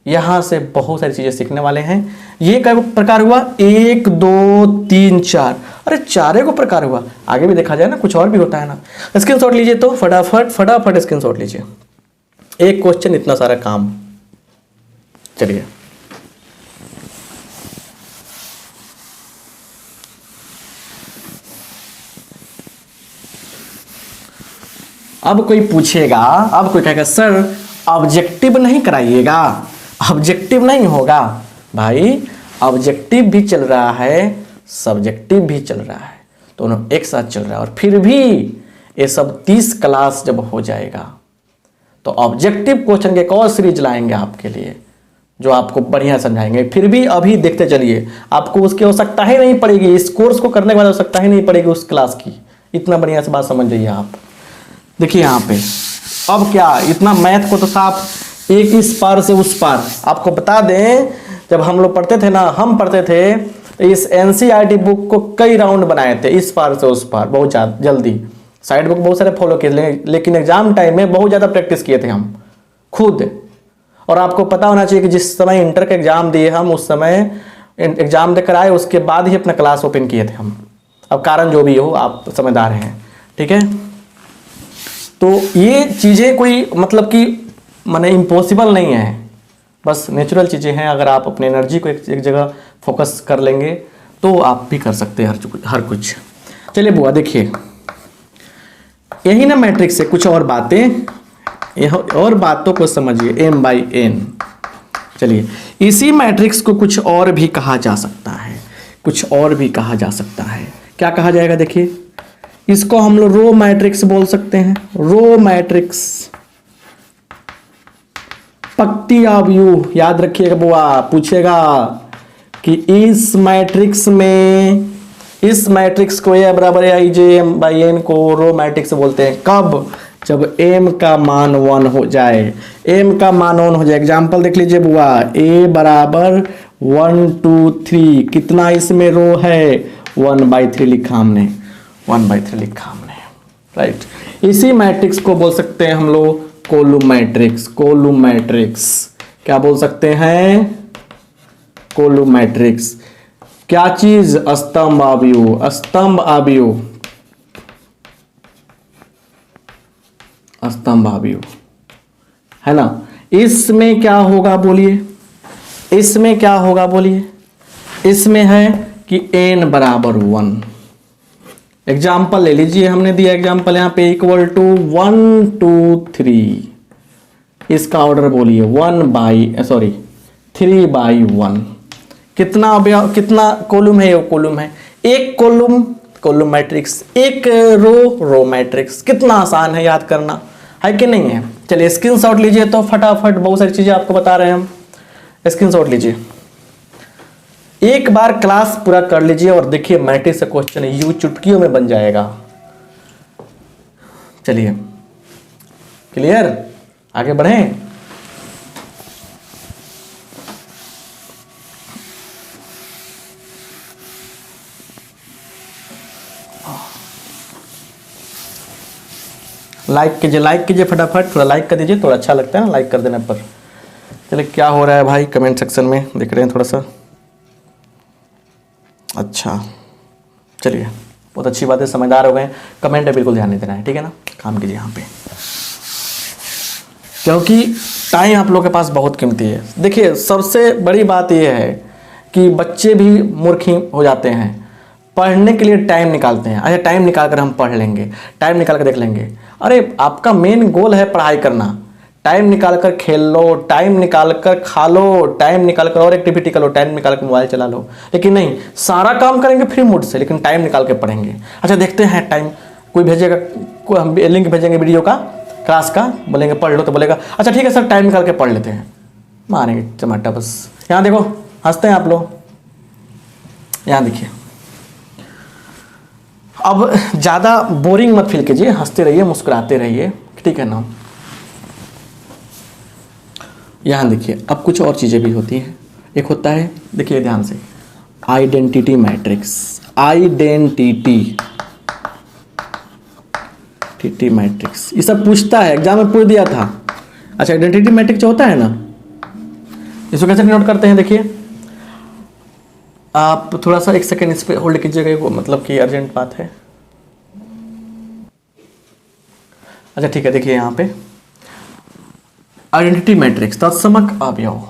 यहाँ से बहुत सारी चीजें सीखने वाले हैं। ये कई प्रकार हुआ? 1 2 3 4। अरे चारे को प्रकार हुआ, आगे भी देखा जाए ना, कुछ और भी होता है ना। स्क्रीनशॉट लीजिए तो फटाफट फटाफट स्क्रीनशॉट लीजिए। एक क्वेश्चन इतना सारा काम। चलिए, अब कोई पूछेगा, अब कोई कहेगा सर ऑब्जेक्टिव नहीं कराइएगा, ऑब्जेक्टिव नहीं होगा। भाई ऑब्जेक्टिव भी चल रहा है, सब्जेक्टिव भी चल रहा है, दोनों एक साथ चल रहा है। और फिर भी ये सब 30 क्लास जब हो जाएगा तो ऑब्जेक्टिव क्वेश्चन के एक और सीरीज लाएंगे आपके लिए, जो आपको बढ़िया समझाएंगे। फिर भी अभी देखते चलिए, आपको उसकी आवश्यकता ही नहीं पड़ेगी, इस कोर्स को करने के बाद आवश्यकता ही नहीं पड़ेगी उस क्लास की। इतना बढ़िया से बात समझ जाइए आप। देखिए यहाँ पे अब क्या, इतना मैथ को तो साफ एक इस पार से उस पार। आपको बता दें, जब हम लोग पढ़ते थे ना, हम पढ़ते थे तो इस एनसीईआरटी बुक को कई राउंड बनाए थे, इस पार से उस पार, बहुत जल्दी। साइड बुक बहुत सारे फॉलो किए, लेकिन एग्जाम टाइम में बहुत ज़्यादा प्रैक्टिस किए थे हम खुद। और आपको पता होना चाहिए कि जिस समय इंटर का एग्जाम दिए हम, उस समय एग्जाम देकर आए, उसके बाद ही अपना क्लास ओपन किए थे हम। अब कारण जो भी हो, आप समझदार हैं, ठीक है। तो ये चीज़ें कोई मतलब कि माने इम्पॉसिबल नहीं है, बस नेचुरल चीज़ें हैं। अगर आप अपनी एनर्जी को एक जगह फोकस कर लेंगे तो आप भी कर सकते हैं हर कुछ। चलिए बुआ देखिए, यही ना मैट्रिक्स है, कुछ और बातें, और बातों को समझिए, m बाई n। चलिए, इसी मैट्रिक्स को कुछ और भी कहा जा सकता है, कुछ और भी कहा जा सकता है। क्या कहा जाएगा देखिए, इसको हम लोग रो मैट्रिक्स बोल सकते हैं, रो मैट्रिक्स। पक्ति अवयव याद रखिएगा बुआ, पूछेगा कि इस मैट्रिक्स में, इस मैट्रिक्स को ए बराबर है आई जे एम बाई एन को रो मैट्रिक्स बोलते हैं। कब? जब m का मान 1 हो जाए, m का मान 1 हो जाए। एग्जाम्पल देख लीजिए बुआ, a बराबर 1 2 3, कितना इसमें रो है? 1/3 लिखा हमने, 1/3 लिखा हमने, राइट। इसी मैट्रिक्स को बोल सकते हैं हम लोग कॉलम मैट्रिक्स, कॉलम मैट्रिक्स। क्या बोल सकते हैं? Column matrix. क्या चीज? स्तंभ अवयव, स्तंभ अवयव, स्तंभ अवयव, है ना। इसमें क्या होगा बोलिए, इसमें क्या होगा बोलिए? इसमें है कि n बराबर 1। एग्जाम्पल ले लीजिए, हमने दिया एग्जाम्पल यहां पे इक्वल टू 1 2 3। इसका ऑर्डर बोलिए 3/1। कितना कॉलम है? ये कॉलम है, एक कॉलम कॉलम मैट्रिक्स, एक रो मैट्रिक्स। कितना आसान है याद करना, है कि नहीं है? चलिए स्क्रीनशॉट लीजिए तो फटाफट, बहुत सारी चीजें आपको बता रहे हैं हम, स्क्रीनशॉट लीजिए। एक बार क्लास पूरा कर लीजिए और देखिए मैट्रिक्स का क्वेश्चन यूं चुटकियों में बन जाएगा। चलिए क्लियर, आगे बढ़ें। लाइक कीजिए, लाइक कीजिए फटाफट, थोड़ा लाइक कर दीजिए, थोड़ा अच्छा लगता है ना लाइक कर देने पर। चलिए क्या हो रहा है भाई कमेंट सेक्शन में, देख रहे हैं थोड़ा सा। अच्छा चलिए, बहुत अच्छी बात है, समझदार हो गए। कमेंट पे बिल्कुल ध्यान नहीं देना है, ठीक है ना। काम कीजिए यहाँ पे, क्योंकि टाइम आप लोगों के पास बहुत कीमती है। देखिए सबसे बड़ी बात यह है कि बच्चे भी मूर्ख ही हो जाते हैं, पढ़ने के लिए टाइम निकालते हैं। अच्छा टाइम निकाल कर हम पढ़ लेंगे, टाइम निकाल कर देख लेंगे। अरे आपका मेन गोल है पढ़ाई करना, टाइम निकाल कर खेल लो, टाइम निकाल कर खा लो, टाइम निकाल कर और एक्टिविटी कर लो, टाइम निकाल कर मोबाइल चला लो। लेकिन नहीं, सारा काम करेंगे फ्री मूड से, लेकिन टाइम निकाल के पढ़ेंगे। अच्छा देखते हैं टाइम, कोई भेजेगा, कोई हम लिंक भेजेंगे वीडियो का, क्लास का, बोलेंगे पढ़ लो, तो बोलेगा अच्छा ठीक है सर टाइम निकाल के पढ़ लेते हैं, मारेंगे चमाटा बस। यहाँ देखो हंसते हैं आप लोग, यहाँ देखिए। अब ज़्यादा बोरिंग मत फील कीजिए, हंसते रहिए, मुस्कुराते रहिए, ठीक है ना। यहाँ देखिए, अब कुछ और चीज़ें भी होती हैं। एक होता है, देखिए ध्यान से, आइडेंटिटी मैट्रिक्स, आइडेंटिटी मैट्रिक्स, ये सब पूछता है, एग्जाम में पूछ दिया था। अच्छा आइडेंटिटी मैट्रिक्स जो होता है ना, इसको कैसे नोट करते हैं? देखिए आप थोड़ा सा 1 सेकेंड इस पे होल्ड कीजिएगा, मतलब कि अर्जेंट बात है। अच्छा ठीक है, देखिए यहाँ पे आइडेंटिटी मैट्रिक्स, तत्समक अवयव,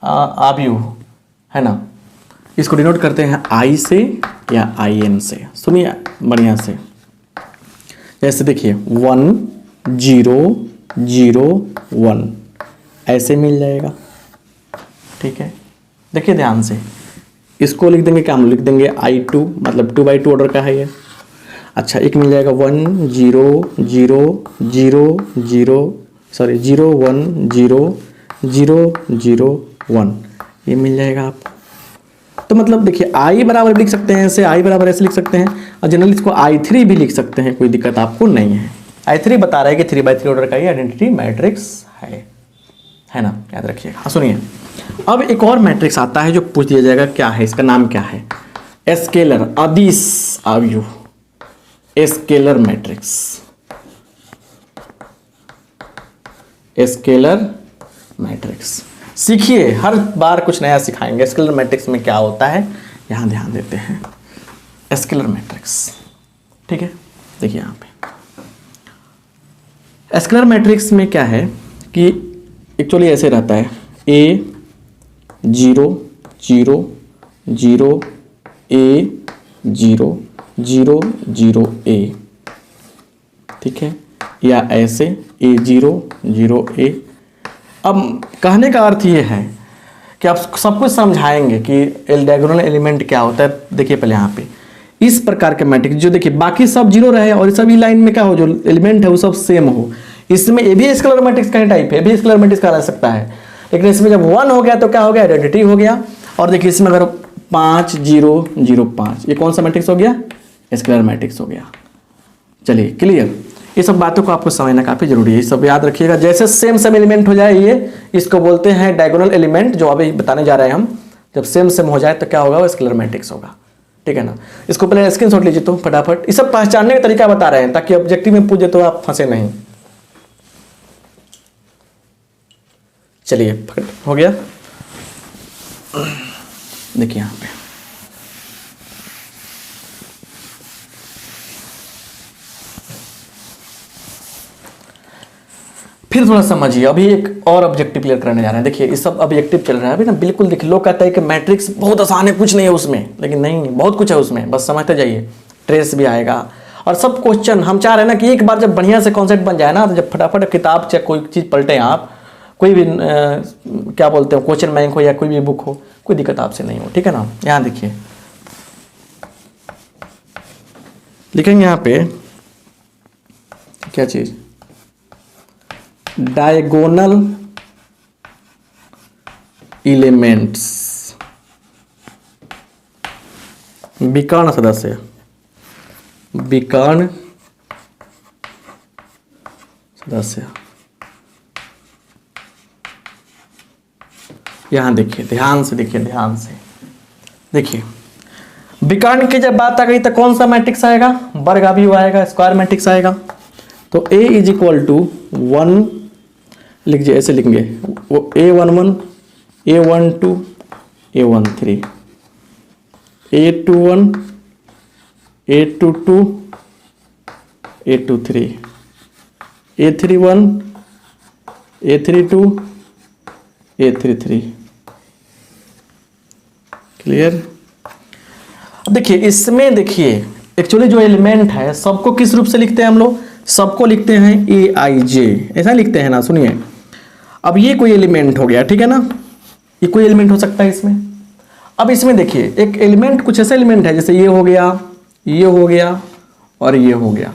अवयव है ना, इसको डिनोट करते हैं आई से या आई एन से। सुनिए बढ़िया से, जैसे देखिए 1 0 0 1 ऐसे मिल जाएगा, ठीक है। देखिए ध्यान से, इसको लिख देंगे, क्या हम लिख देंगे I2, मतलब 2/2 ऑर्डर का है ये। अच्छा एक मिल जाएगा 1 0 0 0 0 1 0 0 0 1, ये मिल जाएगा आपको। तो मतलब देखिए I बराबर भी लिख सकते हैं ऐसे, I बराबर ऐसे लिख सकते हैं, और जनरली इसको I3 भी लिख सकते हैं, कोई दिक्कत आपको नहीं है। I3 बता रहा है कि 3/3 ऑर्डर का ये आइडेंटिटी मैट्रिक्स है ना, याद रखिएगा। हाँ सुनिए, अब एक और मैट्रिक्स आता है जो पूछ दिया जाएगा, क्या है इसका नाम, क्या है? स्केलर अदिश अवयव, स्केलर मैट्रिक्स, स्केलर मैट्रिक्स। सीखिए, हर बार कुछ नया सिखाएंगे। स्केलर मैट्रिक्स में क्या होता है, यहाँ ध्यान देते हैं। स्केलर मैट्रिक्स, ठीक है, देखिए यहाँ पे स्केलर मैट्रिक्स में क्या है कि एक्चुअली ऐसे रहता है, A 0 0 0 A 0 0 0 A, ठीक है, या ऐसे A0 0A। अब कहने का अर्थ ये है कि आप सब कुछ समझाएंगे कि डायगोनल एलिमेंट क्या होता है। देखिए पहले यहाँ पे इस प्रकार के मैट्रिक्स जो देखिए बाकी सब जीरो रहे और सभी लाइन में क्या हो, जो एलिमेंट है वो सब सेम हो। इसमें ये भी स्केलर मैट्रिक्स का ही टाइप है, भी स्केलर मैट्रिक्स का रह सकता है, लेकिन इसमें जब 1 हो गया तो क्या हो गया, आइडेंटिटी हो गया। और देखिए इसमें अगर 5 0 0 5, ये कौन सा मैट्रिक्स हो गया, स्केलर मैट्रिक्स हो गया। चलिए क्लियर, ये सब बातों को आपको समझना काफ़ी जरूरी है, ये सब याद रखिएगा। जैसे सेम एलिमेंट हो जाए ये, इसको बोलते हैं डायगोनल एलिमेंट, जो अभी बताने जा रहे हैं हम। जब सेम हो जाए तो क्या होगा, वो स्केलर मैट्रिक्स होगा, ठीक है ना। इसको पहले स्क्रीनशॉट लीजिए तो फटाफट, ये सब पहचानने का तरीका बता रहे हैं ताकि ऑब्जेक्टिव में पूछे तो आप फंसे नहीं। चलिए हो गया, देखिए यहाँ पे फिर थोड़ा समझिए। अभी एक और ऑब्जेक्टिव क्लियर करने जा रहे हैं। देखिए ये सब ऑब्जेक्टिव चल रहा है अभी ना, बिल्कुल देखिए। लोग कहते हैं कि मैट्रिक्स बहुत आसान है, कुछ नहीं है उसमें, लेकिन नहीं, बहुत कुछ है उसमें, बस समझते जाइए। ट्रेस भी आएगा और सब क्वेश्चन हम चाह रहे हैं ना कि एक बार जब बढ़िया से कॉन्सेप्ट बन जाए ना, तो जब फटाफट किताब चाहे कोई चीज़ पलटे आप, कोई भी क्या बोलते हो क्वेश्चन बैंक हो या कोई भी बुक हो, कोई दिक्कत आपसे नहीं हो, ठीक है ना। यहाँ देखिए लिखेंगे यहाँ पे क्या चीज़, डायगोनल एलिमेंट्स विकर्ण सदस्य, विकर्ण सदस्य। यहां देखिए, ध्यान से देखिए, ध्यान से देखिए। विकर्ण की जब बात आ गई तो कौन सा मैट्रिक्स आएगा, वर्ग अभिव्यय आएगा, स्क्वायर मैट्रिक्स आएगा। तो A इज इक्वल टू 1 लिखिए, ऐसे लिखेंगे वो A11 A12 A13 A21 A22 A23 A31 A32 A33। Clear. अब देखिए इसमें देखिए एक्चुअली जो एलिमेंट है सबको किस रूप से लिखते हैं हम लोग, सबको लिखते हैं AIJ, ऐसा लिखते हैं ना। सुनिए अब ये कोई एलिमेंट हो गया, ठीक है ना, ये कोई एलिमेंट हो सकता है इसमें। अब इसमें देखिए एक एलिमेंट, कुछ ऐसा एलिमेंट है जैसे ये हो गया, ये हो गया और ये हो गया।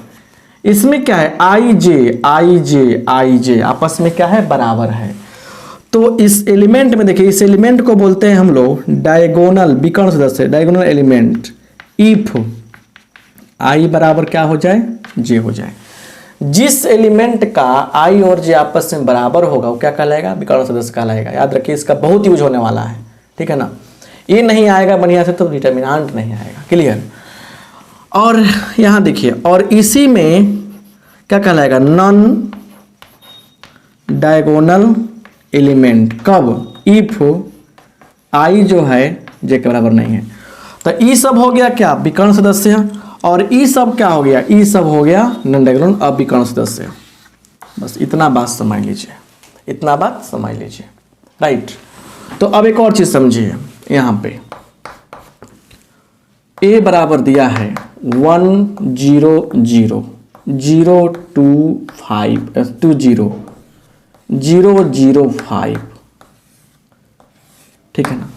इसमें क्या है, IJ आपस में क्या है, बराबर है। तो इस एलिमेंट में देखिए, इस एलिमेंट को बोलते हैं हम लोग डायगोनल, विकर्ण सदस्य, डायगोनल एलिमेंट। इफ I बराबर क्या हो जाए, J हो जाए। जिस एलिमेंट का I और J आपस में बराबर होगा वो क्या कहलाएगा, विकर्ण सदस्य कहलाएगा। याद रखिए इसका बहुत यूज होने वाला है, ठीक है ना। ये नहीं आएगा बढ़िया से तो डिटर्मिनेंट नहीं आएगा। क्लियर। और यहाँ देखिए, और इसी में क्या कहलाएगा, नॉन डायगोनल एलिमेंट। कब, इफ I जो है J के बराबर नहीं है। तो ई सब हो गया क्या, विकर्ण सदस्य, और ई सब क्या हो गया, ई सब हो गया नॉन डायगोनल अविकर्ण सदस्य। बस इतना बात समझ लीजिए, इतना बात समझ लीजिए, राइट। तो अब एक और चीज समझिए, यहाँ पे A बराबर दिया है 1 0 0 0 2 5 20 0 0 5, ठीक है ना।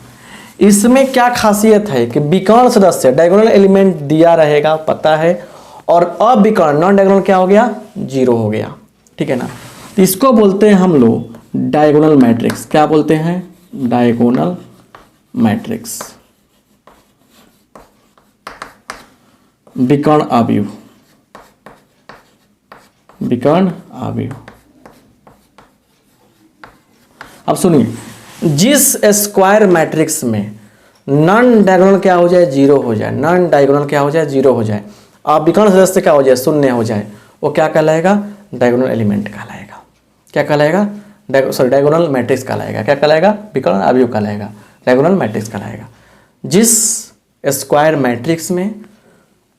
इसमें क्या खासियत है कि विकर्ण सदस्य डायगोनल एलिमेंट दिया रहेगा, पता है, और अविकर्ण नॉन डायगोनल क्या हो गया, 0 हो गया, ठीक है ना। तो इसको बोलते हैं हम लोग डायगोनल मैट्रिक्स। क्या बोलते हैं, डायगोनल मैट्रिक्स, विकर्ण अवयव, विकर्ण अवयव। अब सुनिए, जिस स्क्वायर मैट्रिक्स में नॉन डायगोनल क्या हो जाए, 0 हो जाए, नॉन डायगोनल क्या हो जाए, 0 हो जाए, अब विकर्ण सदस्य क्या हो जाए, 0 हो जाए, वो क्या कहलाएगा, डायगोनल एलिमेंट कहलाएगा। क्या कहलाएगा, डायगोनल मैट्रिक्स कहलाएगा। क्या कहलाएगा, विकर्ण अवयव कहलाएगा, डायगोनल मैट्रिक्स कहलाएगा। जिस स्क्वायर मैट्रिक्स में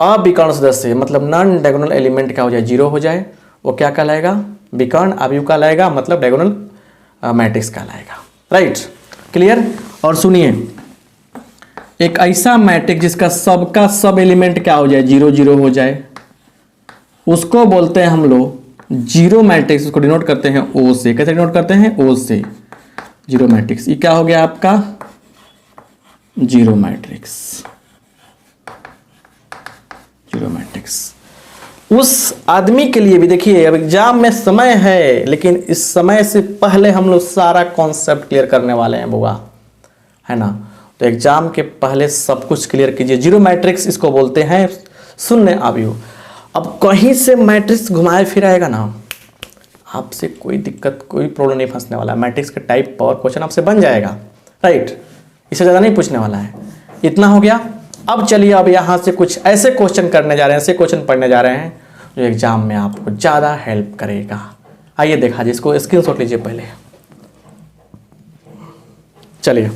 अविकर्ण सदस्य मतलब नॉन डायगोनल एलिमेंट क्या हो जाए, 0 हो जाए, वो क्या कहलाएगा, विकर्ण अवयव कहलाएगा, मतलब डायगोनल मैट्रिक्स कहलाएगा, राइट। क्लियर। और सुनिए, एक ऐसा मैट्रिक्स जिसका सबका सब एलिमेंट क्या हो जाए, 0 0 हो जाए, उसको बोलते हैं हम लोग जीरो मैट्रिक्स। उसको डिनोट करते हैं ओ से। कैसे डिनोट करते हैं? ओ से। Zero matrix. ये क्या हो गया आपका? Zero matrix. Zero matrix. उस आदमी के लिए भी देखिए, अब एग्जाम में समय है, लेकिन इस समय से पहले हम लोग सारा कॉन्सेप्ट क्लियर करने वाले हैं बुआ, है ना। तो एग्जाम के पहले सब कुछ क्लियर कीजिए। जीरो मैट्रिक्स इसको बोलते हैं शून्य अवयव। अब कहीं से मैट्रिक्स घुमाए फिराएगा ना, आपसे कोई दिक्कत, कोई प्रॉब्लम नहीं फंसने वाला। मैट्रिक्स के टाइप पर क्वेश्चन आपसे बन जाएगा, राइट। इससे ज़्यादा नहीं पूछने वाला है। इतना हो गया। अब चलिए, अब यहाँ से कुछ ऐसे क्वेश्चन करने जा रहे हैं, ऐसे क्वेश्चन पढ़ने जा रहे हैं जो एग्जाम में आपको ज़्यादा हेल्प करेगा। आइए देखा जी, इसको स्क्रीनशॉट लीजिए पहले। चलिए,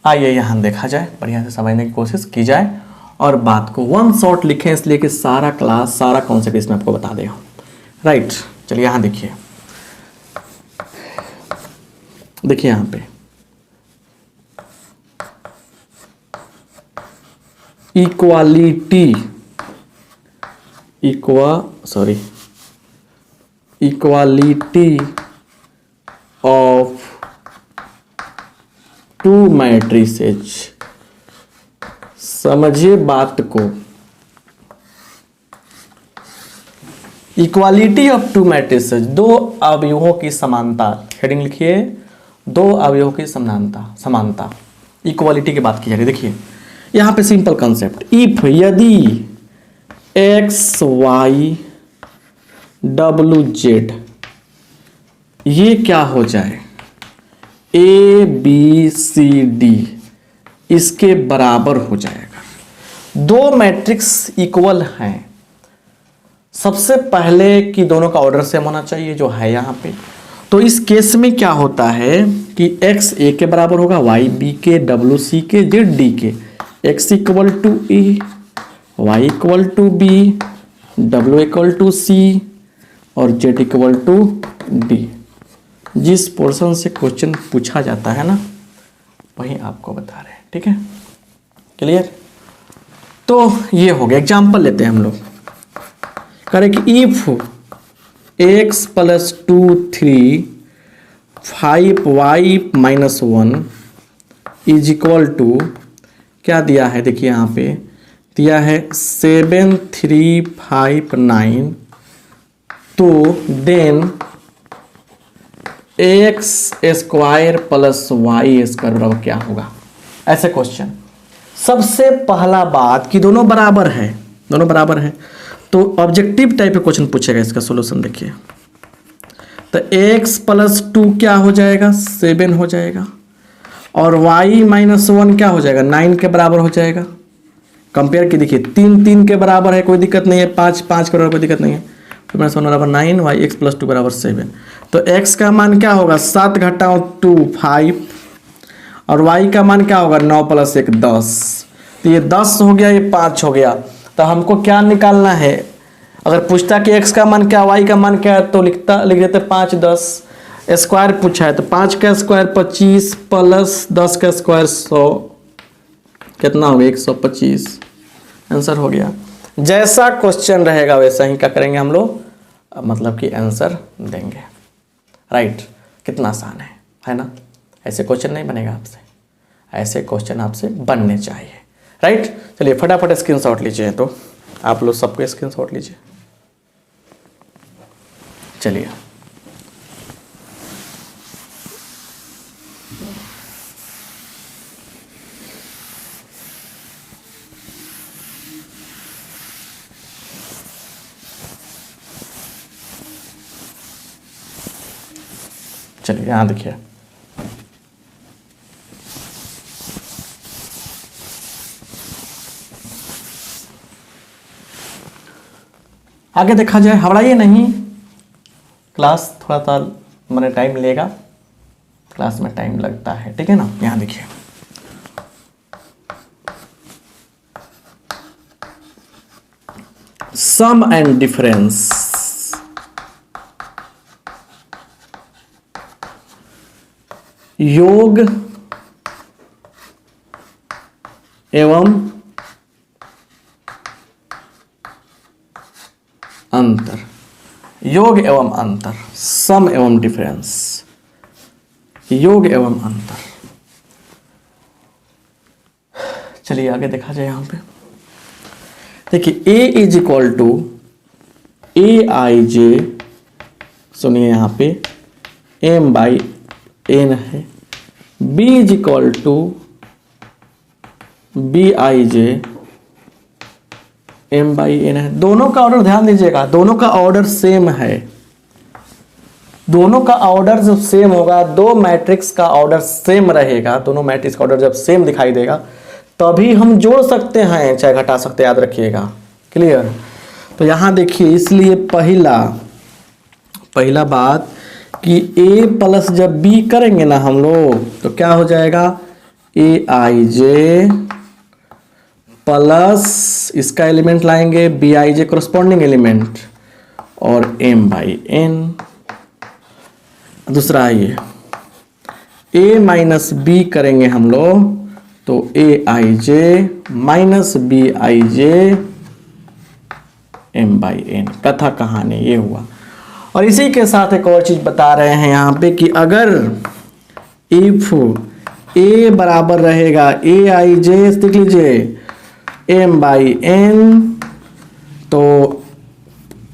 आइए यहाँ देखा जाए, बढ़िया से समझने की कोशिश की जाए और बात को वन शॉट लिखें, इसलिए कि सारा क्लास, सारा कॉन्सेप्ट इसमें आपको बता देगा, राइट। चलिए यहाँ देखिए, देखिए यहाँ पे equality, equality of two matrices. समझिए बात को, इक्वालिटी ऑफ टू मैट्रिसेज, दो अवयवों की समानता। हेडिंग लिखिए, दो अवयवों की समानता। इक्वालिटी की बात की जा रही है। देखिए यहां पे सिंपल कंसेप्ट, इफ, यदि एक्स वाई डब्ल्यू जेड ये क्या हो जाए, ए बी सी डी इसके बराबर हो जाएगा। दो मैट्रिक्स इक्वल हैं, सबसे पहले कि दोनों का ऑर्डर सेम होना चाहिए, जो है यहाँ पे। तो इस केस में क्या होता है कि x a के बराबर होगा, y b के, w c के, z d के। x equal to e, y equal to b, w equal to c और z इक्वल टू d। जिस पोर्शन से क्वेश्चन पूछा जाता है ना, वही आपको बता रहे हैं, ठीक है, क्लियर। तो ये हो गया। एग्जाम्पल लेते हैं हम लोग, करें कि if x plus 2 3 5y minus 1 is equal to, क्या दिया है देखिए यहाँ पे दिया है 7 3 5 9, तो then x square plus y square बराबर क्या होगा। ऐसे क्वेश्चन, सबसे पहला बात कि दोनों बराबर है, दोनों बराबर है, तो ऑब्जेक्टिव टाइप के क्वेश्चन पूछेगा। इसका सॉल्यूशन देखिए, तो x प्लस 2 क्या हो जाएगा, 7 हो जाएगा, और y माइनस 1 क्या हो जाएगा, 9 के बराबर हो जाएगा। कंपेयर की देखिए, 3 3 के बराबर है, कोई दिक्कत नहीं है, 5 5 के बराबर कोई दिक्कत नहीं है। तो माइनस 1 बराबर 9, y x प्लस 2 बराबर 7। तो x का मान क्या होगा, 7 घटाओ 2 5, और y का मान क्या होगा, 9 प्लस 1 10। तो ये 10 हो गया, ये 5 हो गया। तो हमको क्या निकालना है, अगर पूछता कि x का मान क्या, y का मान क्या है, तो लिख देते 5 10। स्क्वायर पूछा है तो 5 का स्क्वायर 25 प्लस 10 का स्क्वायर 100, कितना हो गया 125। आंसर हो गया। जैसा क्वेश्चन रहेगा वैसा ही क्या करेंगे हम लोग, मतलब कि आंसर देंगे, राइट। कितना आसान है ना। ऐसे क्वेश्चन नहीं बनेगा आपसे, ऐसे क्वेश्चन आपसे बनने चाहिए, राइट। चलिए फटाफट स्क्रीनशॉट लीजिए, तो आप लोग सबको स्क्रीनशॉट लीजिए। चलिए चलिए यहाँ देखिए, आगे देखा जाए, हड़ाइए नहीं, क्लास थोड़ा सा मैंने टाइम लेगा, क्लास में टाइम लगता है, ठीक है ना। यहाँ देखिए, सम एंड डिफरेंस, योग एवं अंतर, योग एवं अंतर, सम एवं डिफरेंस, योग एवं अंतर। चलिए आगे देखा जाए। यहां पे देखिए, a is equal to A I J, सुनिए यहां पे m बाई एन है, b is equal to B I J m by N है। दोनों का ऑर्डर ध्यान दीजिएगा, दोनों का ऑर्डर सेम है, दोनों का ऑर्डर जब सेम होगा, दो मैट्रिक्स का ऑर्डर सेम रहेगा, दोनों मैट्रिक्स का ऑर्डर जब सेम दिखाई देगा तभी हम जोड़ सकते हैं, चाहे घटा सकते हैं, याद रखिएगा। क्लियर। तो यहां देखिए, इसलिए पहला बात कि a प्लस जब b करेंगे ना हम लोग तो क्या हो जाएगा, ए आई जे प्लस इसका एलिमेंट लाएंगे बी आई जे कोरस्पॉन्डिंग एलिमेंट और m बाई एन। दूसरा ये a माइनस बी करेंगे हम लोग तो a I j minus b I J m by n. कथा कहानी ये हुआ। और इसी के साथ एक और चीज बता रहे हैं यहाँ पे कि अगर इफ a बराबर रहेगा ए आई जे, देख लीजिए m बाई एन, तो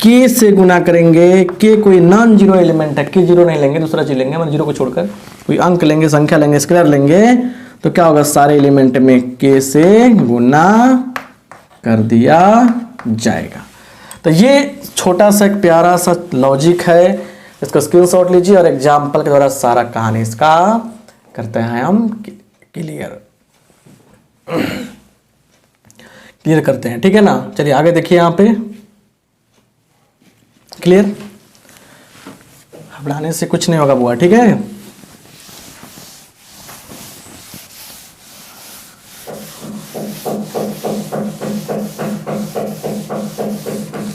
k से गुना करेंगे, k कोई नॉन जीरो एलिमेंट है, k जीरो नहीं लेंगे, दूसरा चीज लेंगे, मतलब जीरो को छोड़कर कोई अंक लेंगे, संख्या लेंगे, स्क्वायर लेंगे, तो क्या होगा, सारे एलिमेंट में k से गुना कर दिया जाएगा। तो ये छोटा सा एक प्यारा सा लॉजिक है, इसको स्क्रीनशॉट लीजिए और एग्जाम्पल के द्वारा सारा कहानी इसका करते हैं हम क्लियर करते हैं, ठीक है ना। चलिए आगे देखिए, यहाँ पे क्लियर, घबराने से कुछ नहीं होगा बुआ, ठीक है।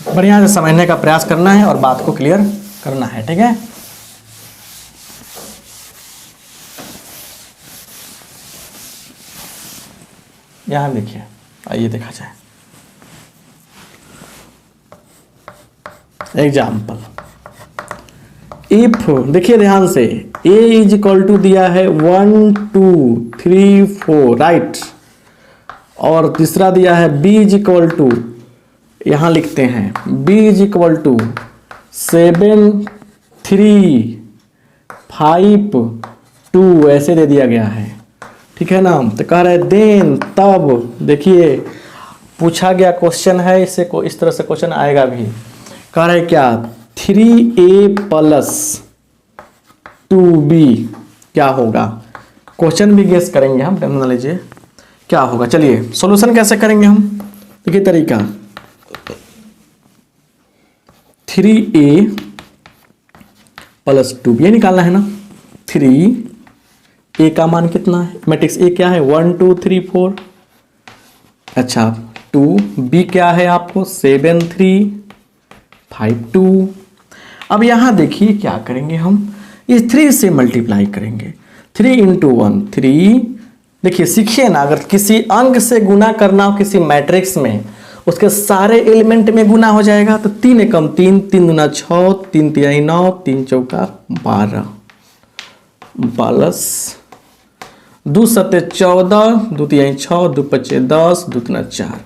बढ़िया से समझने का प्रयास करना है और बात को क्लियर करना है, ठीक है। यहां देखिए, आइए देखा जाए एग्जाम्पल। इफ देखिए ध्यान से, a इज इक्वल टू दिया है 1 2 3 4, राइट, और तीसरा दिया है b इज इक्वल टू, यहां लिखते हैं b इज इक्वल टू 7 3 5 2, ऐसे दे दिया गया है, ठीक है ना। तो कह रहे देन, तब देखिए पूछा गया क्वेश्चन है, इससे इस तरह से क्वेश्चन आएगा भी। कह रहे क्या, 3a प्लस 2b क्या होगा। क्वेश्चन भी गेस करेंगे हम, टेंशन ना लीजिए क्या होगा। चलिए सॉल्यूशन कैसे करेंगे हम, देखिए तरीका, 3a प्लस 2b ये निकालना है ना। 3a का मान कितना है, मैट्रिक्स a क्या है 1 2 3 4, अच्छा 2b क्या है आपको 7 3 5 2। अब यहां देखिए क्या करेंगे हम, इस 3 से मल्टीप्लाई करेंगे, 3 इंटू 1 3। देखिए सीखिए ना, अगर किसी अंक से गुना करना हो किसी मैट्रिक्स में, उसके सारे एलिमेंट में गुना हो जाएगा, तो 3 एकम 3, 3 दूना 6, 3 तिहाई 9, 3 चौका 12, प्लस 2 सत्ते 14, 2 तिहाई 6, 2 पच्चे 10, 2 तिना 4।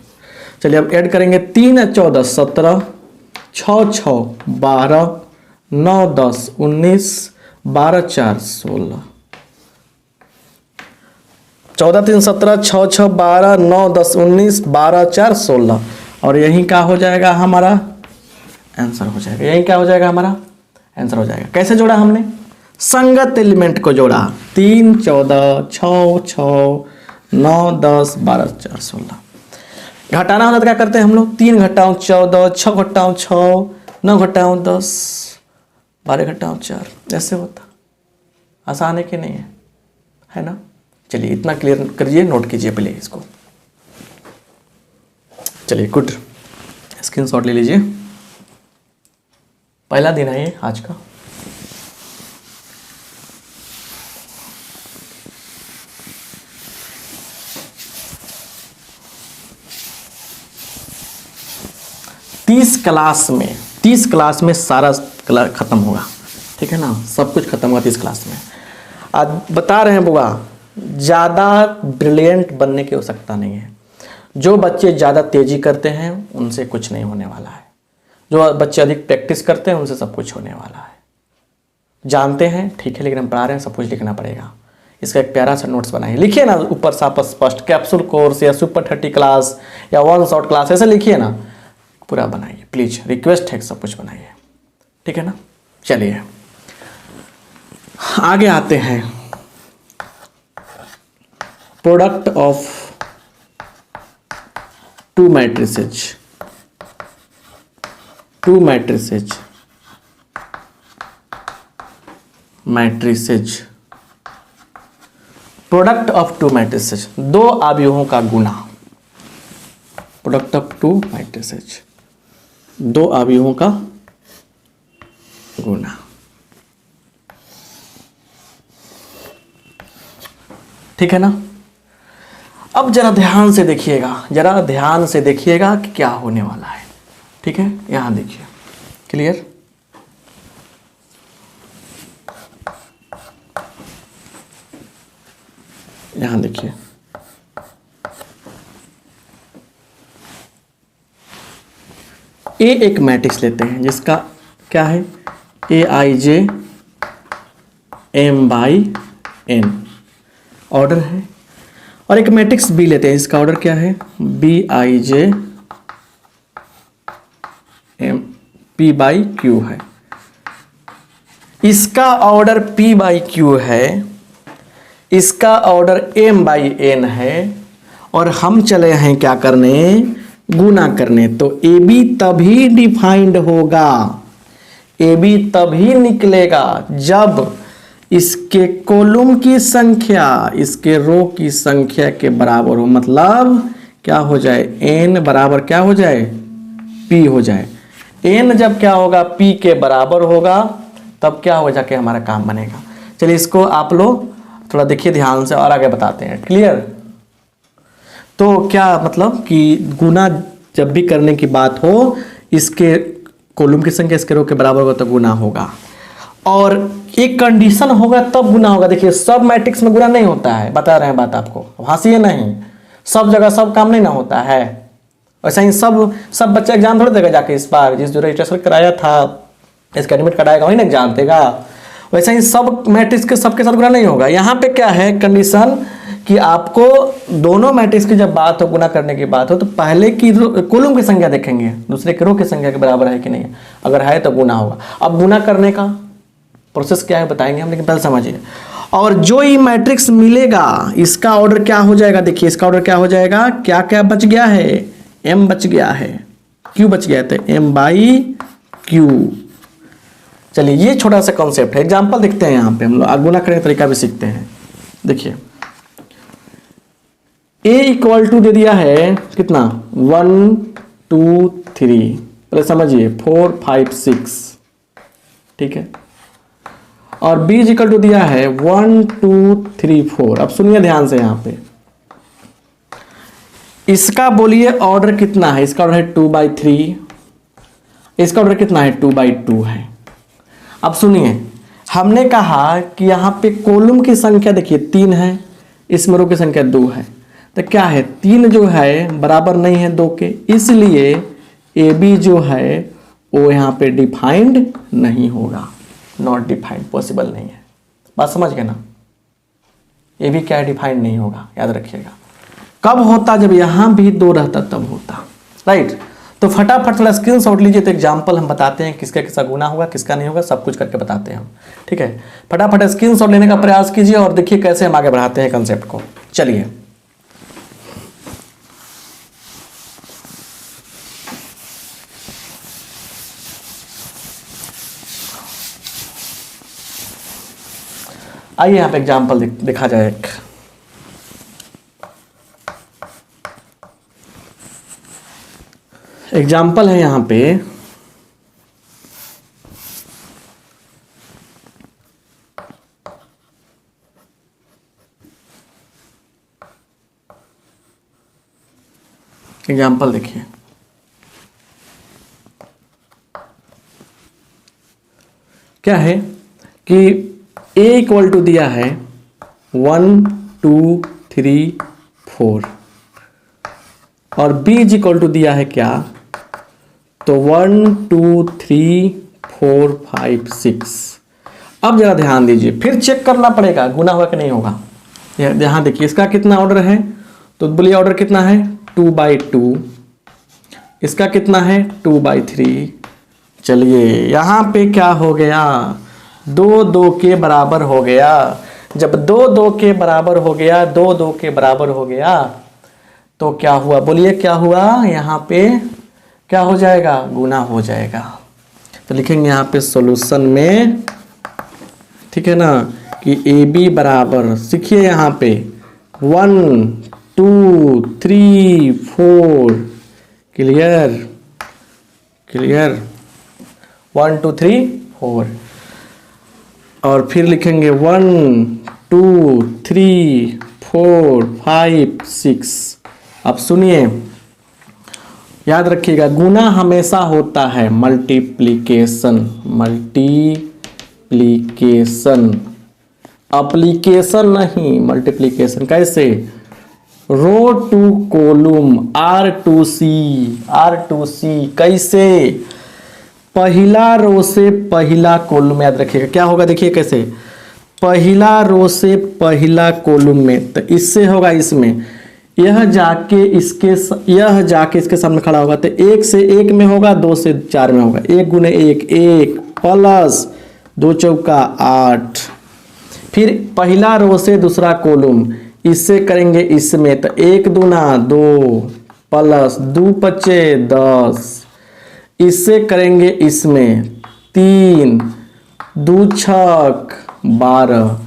चलिए अब ऐड करेंगे, 3 14 17, 6 6 12, 9 10 19, 12 4 16, 14 3 17, 6 6 12, 9 10 19, 12 4 16, और यही क्या हो जाएगा हमारा आंसर हो जाएगा, यही क्या हो जाएगा हमारा आंसर हो जाएगा। कैसे जोड़ा हमने, संगत एलिमेंट को जोड़ा, 3 14 6 6 9 10 12 4 16। घटाना होता तो क्या करते हैं हम लोग, 3 घटाओ 14, 6 घटाओ 6, 9 घटाओ 10, 12 घटाओ 4, ऐसे होता। आसान है कि नहीं है ना। चलिए इतना क्लियर करिए, नोट कीजिए पहले इसको। चलिए गुड, स्क्रीनशॉट ले लीजिए। पहला दिन है ये आज का। तीस क्लास में सारा खत्म होगा, ठीक है ना, सब कुछ खत्म होगा 30 क्लास में। आज बता रहे हैं बुआ, ज़्यादा ब्रिलियंट बनने की आवश्यकता नहीं है। जो बच्चे ज़्यादा तेज़ी करते हैं उनसे कुछ नहीं होने वाला है, जो बच्चे अधिक प्रैक्टिस करते हैं उनसे सब कुछ होने वाला है। जानते हैं ठीक है, लेकिन हम पढ़ा रहे हैं, सब कुछ लिखना पड़ेगा। इसका एक प्यारा सा नोट्स बनाइए, लिखिए ना ऊपर साफ स्पष्ट, कैप्सूल कोर्स या सुपर 30 क्लास या 1 शॉट क्लास, ऐसे लिखिए ना, पूरा बनाइए प्लीज, रिक्वेस्ट है, सब कुछ बनाइए, ठीक है ना। चलिए आगे आते हैं। Product of two matrices, product of two matrices, 2 अवयवों का गुना। प्रोडक्ट ऑफ टू मैट्रिसेज, 2 अवयवों का गुना। ठीक है ना। अब जरा ध्यान से देखिएगा, कि क्या होने वाला है। ठीक है, यहां देखिए, क्लियर। यहां देखिए, ए एक मैट्रिक्स लेते हैं जिसका क्या है, AIJ M/N ऑर्डर है, और एक मैट्रिक्स बी लेते हैं, इसका ऑर्डर क्या है, BIJ P/Q है। इसका ऑर्डर P/Q है, इसका ऑर्डर M/N है, और हम चले हैं क्या करने, गुना करने। तो AB तभी डिफाइंड होगा, AB तभी निकलेगा जब इसके कॉलम की संख्या इसके रो की संख्या के बराबर हो। मतलब क्या हो जाए, n बराबर क्या हो जाए, p हो जाए। n जब क्या होगा, p के बराबर होगा, तब क्या हो जाके हमारा काम बनेगा। चलिए इसको आप लोग थोड़ा देखिए ध्यान से और आगे बताते हैं, क्लियर। तो क्या मतलब कि गुना जब भी करने की बात हो, इसके कॉलम की संख्या इसके रो के बराबर होगा तो गुना होगा, और एक कंडीशन होगा तब गुना होगा। देखिए सब मैट्रिक्स में गुना नहीं होता है, बता रहे हैं बात आपको, हंसिए नहीं, सब जगह सब काम नहीं ना होता है। वैसे ही सब बच्चा एग्जाम थोड़ी देगा जाके, इस बार जिस जो रजिस्ट्रेशन कराया था, इसका एडमिट कार्ड आएगा वही ना एग्जाम देगा। वैसे ही सब मैट्रिक्स के सबके साथ गुना नहीं होगा। यहाँ पे क्या है कंडीशन, कि आपको दोनों मैट्रिक्स की जब बात हो, गुना करने की बात हो, तो पहले की कॉलम की संख्या देखेंगे, दूसरे के रो की संख्या के बराबर है कि नहीं, अगर है तो गुना होगा। अब गुना करने का प्रोसेस क्या है बताएंगे हम, लेकिन पहले समझिए। और जो ये मैट्रिक्स मिलेगा, इसका ऑर्डर क्या हो जाएगा, देखिए इसका ऑर्डर क्या हो जाएगा, क्या क्या बच गया है, M बच गया है, Q बच गया था, M/Q। चलिए ये छोटा सा कॉन्सेप्ट है, एग्जाम्पल देखते हैं। यहाँ पे हम लोग गुना करने का तरीका भी सीखते हैं। देखिए A = दे दिया है कितना, 1 2 3, पहले समझिए 4 5 6, ठीक है। और B = दिया है 1 2 3 4। अब सुनिए ध्यान से, यहाँ पे इसका बोलिए ऑर्डर कितना है, इसका ऑर्डर है 2/3, इसका ऑर्डर कितना है, 2/2 है। अब सुनिए, हमने कहा कि यहाँ पे कॉलम की संख्या देखिए 3 है, इसमें रो की संख्या 2 है, तो क्या है, 3 जो है बराबर नहीं है 2 के, इसलिए AB जो है वो यहाँ पे डिफाइंड नहीं होगा, नॉट डिफाइंड, पॉसिबल नहीं है। बात समझ गए ना। AB क्या है, डिफाइंड नहीं होगा, याद रखिएगा। कब होता, जब यहाँ भी 2 रहता तब होता, राइट। तो फटाफट थोड़ा स्क्रीनशॉट लीजिए, तो एग्जाम्पल हम बताते हैं किसका किसका गुना होगा, किसका नहीं होगा, सब कुछ करके बताते हैं हम, ठीक है। फटाफट स्क्रीनशॉट लेने का प्रयास कीजिए और देखिए कैसे हम आगे बढ़ाते हैं कंसेप्ट को। चलिए आइए यहाँ पे एग्जाम्पल देखा जाए एक। एग्जाम्पल है यहाँ पे एग्जाम्पल देखिए, क्या है कि a इक्वल टू दिया है 1 2 3 4 और b इज इक्वल टू दिया है क्या, तो 1 2 3 4 5 6। अब जरा ध्यान दीजिए, फिर चेक करना पड़ेगा गुना होगा कि नहीं होगा। यहाँ देखिए इसका कितना ऑर्डर है, तो बोलिए ऑर्डर कितना है 2/2, इसका कितना है 2/3। चलिए यहाँ पे क्या हो गया, 2 2 के बराबर हो गया। जब 2 2 के बराबर हो गया, 2 2 के बराबर हो गया, तो क्या हुआ, बोलिए क्या हुआ, यहाँ पे क्या हो जाएगा, गुना हो जाएगा। तो लिखेंगे यहाँ पे सॉल्यूशन में, ठीक है ना, कि ए बी बराबर, सीखिए यहाँ पे 1 2 3 4, क्लियर क्लियर, 1 2 3 4, और फिर लिखेंगे 1 2 3 4 5 6। अब सुनिए, याद रखिएगा गुना हमेशा होता है मल्टीप्लिकेशन, मल्टीप्लिकेशन, एप्लीकेशन नहीं, मल्टीप्लिकेशन। कैसे, रो टू कॉलम, R2C कैसे, पहला रो से पहला कॉलम, याद रखिएगा क्या होगा, देखिए कैसे, पहला रो से पहला कॉलम में, तो इससे होगा इसमें, यह जाके इसके सामने खड़ा होगा, तो 1 से 1 में होगा, 2 से 4 में होगा, 1 गुने 1 1 प्लस 2 चौका 8। फिर पहला रो से दूसरा कॉलम, इससे करेंगे इसमें, तो 1 दूना 2 प्लस 2 पचे 10, इससे करेंगे इसमें 3 2 छक 12।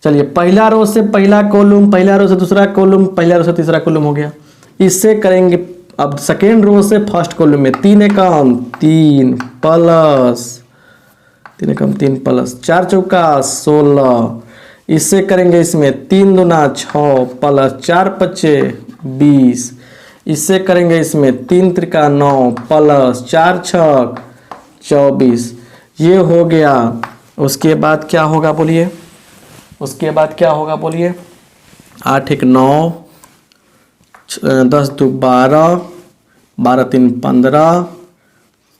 चलिए पहला रो से पहला कॉलम, पहला रो से दूसरा कॉलम, पहला रो से तीसरा कॉलम हो गया। इससे करेंगे अब सेकेंड रो से फर्स्ट कॉलम में, 3 एकम 3 प्लस 3 एकम 3 प्लस 4 चौका 16। इससे करेंगे इसमें 3 दूना 6 प्लस 4 पचे 20। इससे करेंगे इसमें 3 त्रिका 9 प्लस 4 छक 24। ये हो गया। उसके बाद क्या होगा बोलिए, उसके बाद क्या होगा बोलिए, 8 1 9, 10 2 12, 12 3 15,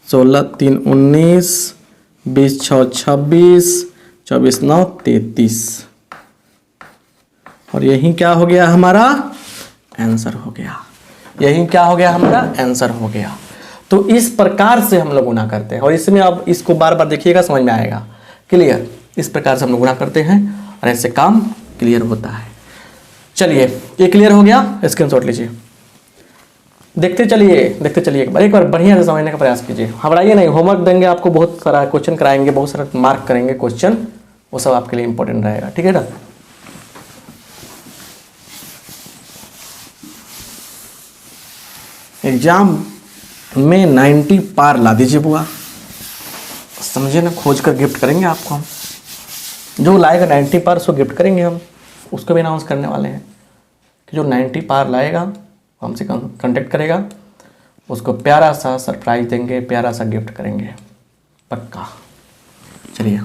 16 3 19, 20 6 26, 24 9 33। और यही क्या हो गया हमारा आंसर हो गया, यही क्या हो गया हमारा आंसर हो गया। तो इस प्रकार से हम लोग गुना करते हैं, और इसमें अब इसको बार बार देखिएगा समझ में आएगा। क्लियर, इस प्रकार से हम लोग गुना करते हैं और ऐसे काम क्लियर होता है। चलिए ये क्लियर हो गया, स्क्रीनशॉट लीजिए, देखते चलिए एक बार बढ़िया से समझने का प्रयास कीजिए। घबराइए नहीं, होमवर्क देंगे आपको, बहुत सारा क्वेश्चन कराएंगे, बहुत सारा मार्क करेंगे क्वेश्चन, वो सब आपके लिए इंपॉर्टेंट रहेगा, ठीक है ना। एग्जाम में 90 पार ला दीजिए बुआ, समझे ना, खोज कर गिफ्ट करेंगे आपको हम, जो लाएगा 90 पार उसको गिफ्ट करेंगे हम, उसको भी अनाउंस करने वाले हैं कि जो 90 पार लाएगा हमसे कांटेक्ट करेगा, उसको प्यारा सा सरप्राइज देंगे, प्यारा सा गिफ्ट करेंगे, पक्का। चलिए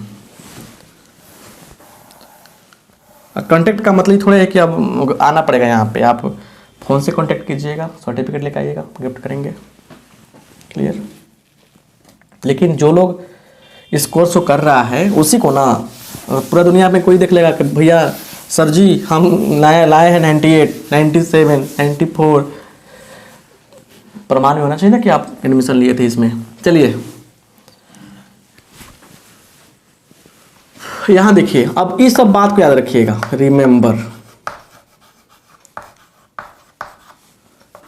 कांटेक्ट का मतलब थोड़ा है कि अब आना पड़ेगा यहाँ पे, आप फ़ोन से कांटेक्ट कीजिएगा, सर्टिफिकेट लेकर आइएगा, गिफ्ट करेंगे, क्लियर। लेकिन जो लोग इस कोर्स को कर रहा है उसी को ना पूरा दुनिया में कोई देख लेगा कि भैया सर जी हम लाए हैं 98 97 94, प्रमाण होना चाहिए ना कि आप एडमिशन लिए थे इसमें। चलिए यहाँ देखिए, अब इस सब बात को याद रखिएगा,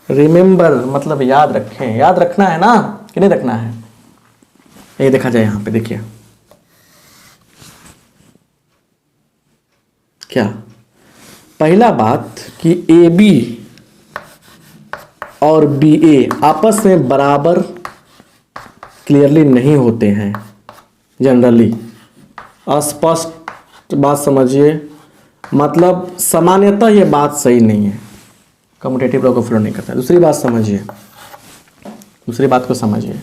रिमेंबर मतलब याद रखें, याद रखना है ना कि नहीं रखना है, ये देखा जाए यहाँ पे, देखिए क्या? पहला बात कि ए बी और बी ए आपस में बराबर क्लियरली नहीं होते हैं जनरली। अस्पष्ट बात समझिए, मतलब सामान्यतः ये बात सही नहीं है, कम्यूटेटिव लॉ को फॉलो नहीं करता है। दूसरी बात समझिए, दूसरी बात को समझिए,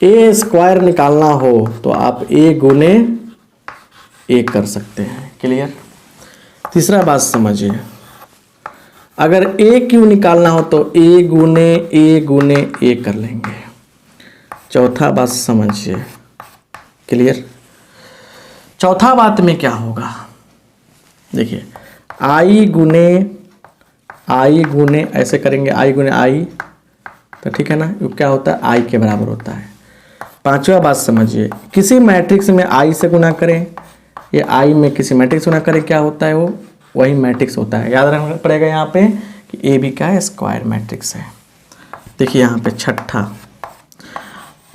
ए स्क्वायर निकालना हो तो आप ए गुने ए कर सकते हैं, क्लियर। तीसरा बात समझिए, अगर ए क्यू निकालना हो तो ए गुने ए कर लेंगे। चौथा बात समझिए, क्लियर। चौथा बात में क्या होगा, देखिए आई गुने ऐसे करेंगे, आई गुने आई, तो ठीक है ना, ये क्या होता है, आई के बराबर होता है। पांचवा बात समझिए, किसी मैट्रिक्स में आई से गुना करें, ये आई में किसी मैट्रिक्स गुना करें, क्या होता है, वो वही मैट्रिक्स होता है। याद रखना पड़ेगा यहाँ पे कि ए बी का स्क्वायर मैट्रिक्स है। देखिए यहाँ पे छठा,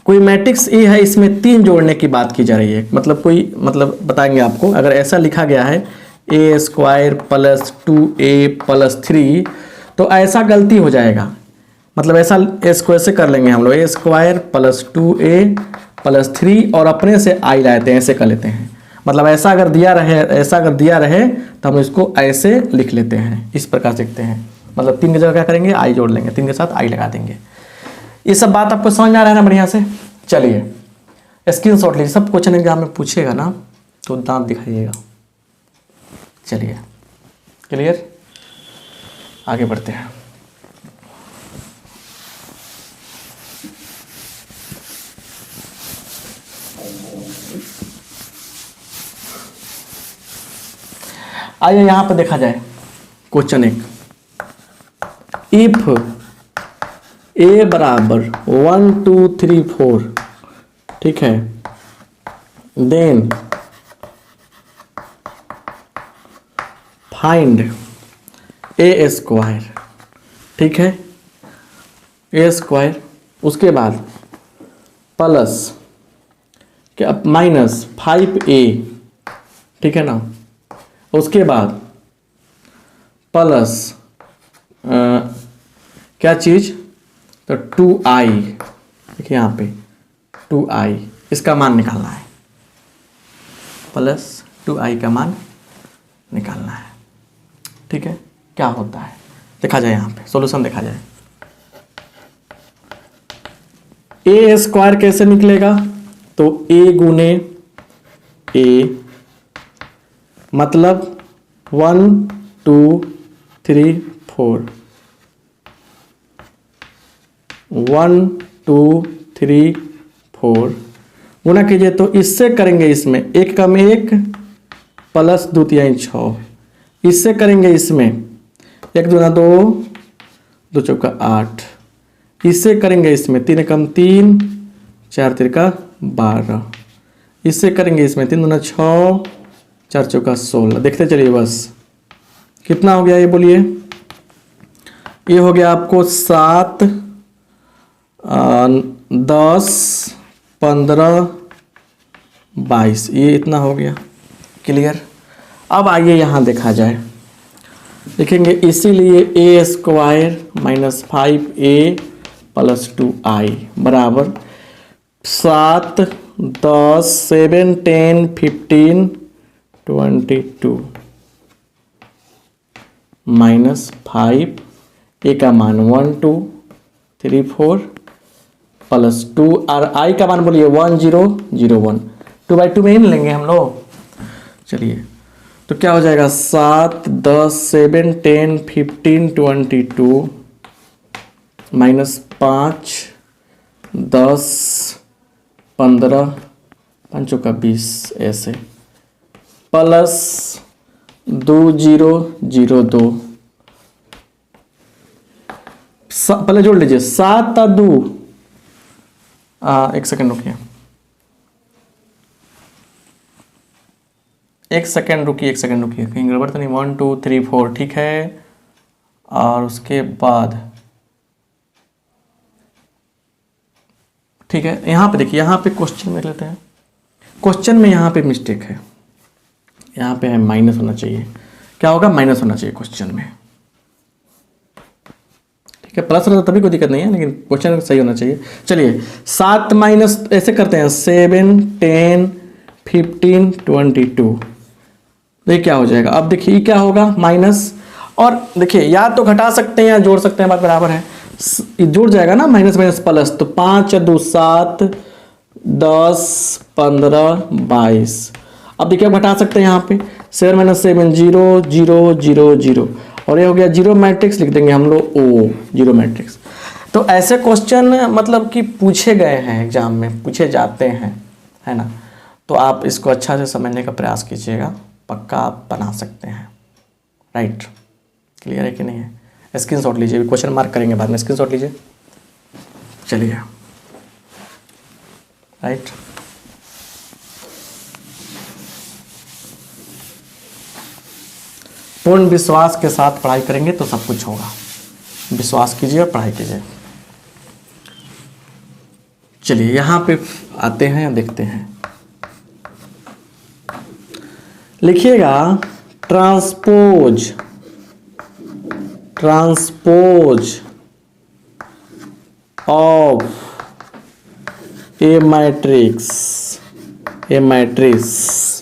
कोई मैट्रिक्स ए है, इसमें 3 जोड़ने की बात की जा रही है, मतलब कोई मतलब बताएंगे आपको। अगर ऐसा लिखा गया है ए स्क्वायर प्लस 2a प्लस 3, तो ऐसा गलती हो जाएगा, मतलब ऐसा इसको ऐसे कर लेंगे हम लोग, ए स्क्वायर प्लस 2a प्लस 3 और अपने से आई लाते हैं, ऐसे कर लेते हैं। मतलब ऐसा अगर दिया रहे तो हम इसको ऐसे लिख लेते हैं, इस प्रकार से लिखते हैं। मतलब 3 की जगह क्या करेंगे, आई जोड़ लेंगे, 3 के साथ आई लगा देंगे। ये सब बात आपको समझ में आ रहा है ना बढ़िया से। चलिए स्क्रीनशॉट लीजिए, सब क्वेश्चन एग्जाम में पूछेगा ना तो दांत दिखाइएगा। चलिए क्लियर, आगे बढ़ते हैं। आइए यहां पर देखा जाए क्वेश्चन 1, इफ ए बराबर 1 2 3 4, ठीक है, देन फाइंड ए स्क्वायर, ठीक है, ए स्क्वायर, उसके बाद प्लस क्या माइनस 5a, ठीक है ना, उसके बाद प्लस क्या चीज़, तो 2i, देखिए यहाँ पे 2i, इसका मान निकालना है, प्लस 2i का मान निकालना है, ठीक है। क्या होता है देखा जाए, यहाँ पे सॉल्यूशन देखा जाए। ए स्क्वायर कैसे निकलेगा, तो ए गुने ए, मतलब 1 2 3 4, 1 2 3 4 गुना कीजिए, तो इससे करेंगे, इसमें 1 कम 1 प्लस 2 3 6, इससे करेंगे इसमें 1 दूना 2 2 चौका 8, इससे करेंगे इसमें 3 कम 3 4 तिरका 12, इससे करेंगे इसमें 3 दूना 6 4 चौका 16। देखते चलिए बस कितना हो गया ये बोलिए, ये हो गया आपको 7 10 15 22, ये इतना हो गया, क्लियर। अब आइए यहाँ देखा जाए, देखेंगे इसीलिए ए square minus 5a plus 2i बराबर 7 10 7 10 15 22 माइनस 5, ए का मान 1 2 3 4 प्लस 2 और आई का मान बोलिए 1 0 0 1, 2/2 में ही लेंगे हम लोग। चलिए तो क्या हो जाएगा, 7 10 7 10 15 22 माइनस 5 10 15 5 का 20 ऐसे, प्लस 2 0 0 2, पहले जोड़ लीजिए 7 2, 1 सेकेंड रुकिए, 1 सेकेंड रुकिए, 1 सेकेंड रुकिए, कहीं गड़बड़ तो नहीं। 1 2 3 4 ठीक है, और उसके बाद ठीक है, यहाँ पे देखिए, यहाँ पे क्वेश्चन में लेते हैं, क्वेश्चन में यहाँ पे मिस्टेक है, यहाँ पे है माइनस होना चाहिए, क्या होगा माइनस होना चाहिए क्वेश्चन में, ठीक है। प्लस रहता तभी कोई दिक्कत नहीं है, लेकिन क्वेश्चन सही होना चाहिए। चलिए 7 माइनस ऐसे करते हैं 7 10 15 22, ये क्या हो जाएगा। अब देखिए क्या होगा माइनस, और देखिए या तो घटा सकते हैं या जोड़ सकते हैं, बात बराबर है। जुड़ जाएगा ना माइनस माइनस प्लस, तो 5 2 7 10 15 22। अब देखिए घटा सकते हैं यहाँ पे 7 माइनस 7 0 0 0 0, और ये हो गया जीरो मैट्रिक्स, लिख देंगे हम लोग ओ जीरो मैट्रिक्स। तो ऐसे क्वेश्चन मतलब कि पूछे गए हैं एग्जाम में, पूछे जाते हैं, है ना। तो आप इसको अच्छा से समझने का प्रयास कीजिएगा, पक्का आप बना सकते हैं। राइट, क्लियर है कि नहीं है। स्क्रीनशॉट लीजिए, क्वेश्चन मार्क करेंगे बाद में, स्क्रीनशॉट लीजिए। चलिए राइट, पूर्ण विश्वास के साथ पढ़ाई करेंगे तो सब कुछ होगा। विश्वास कीजिए और पढ़ाई कीजिए। चलिए यहाँ पे आते हैं, देखते हैं। लिखिएगा transpose, transpose of A matrix, A matrix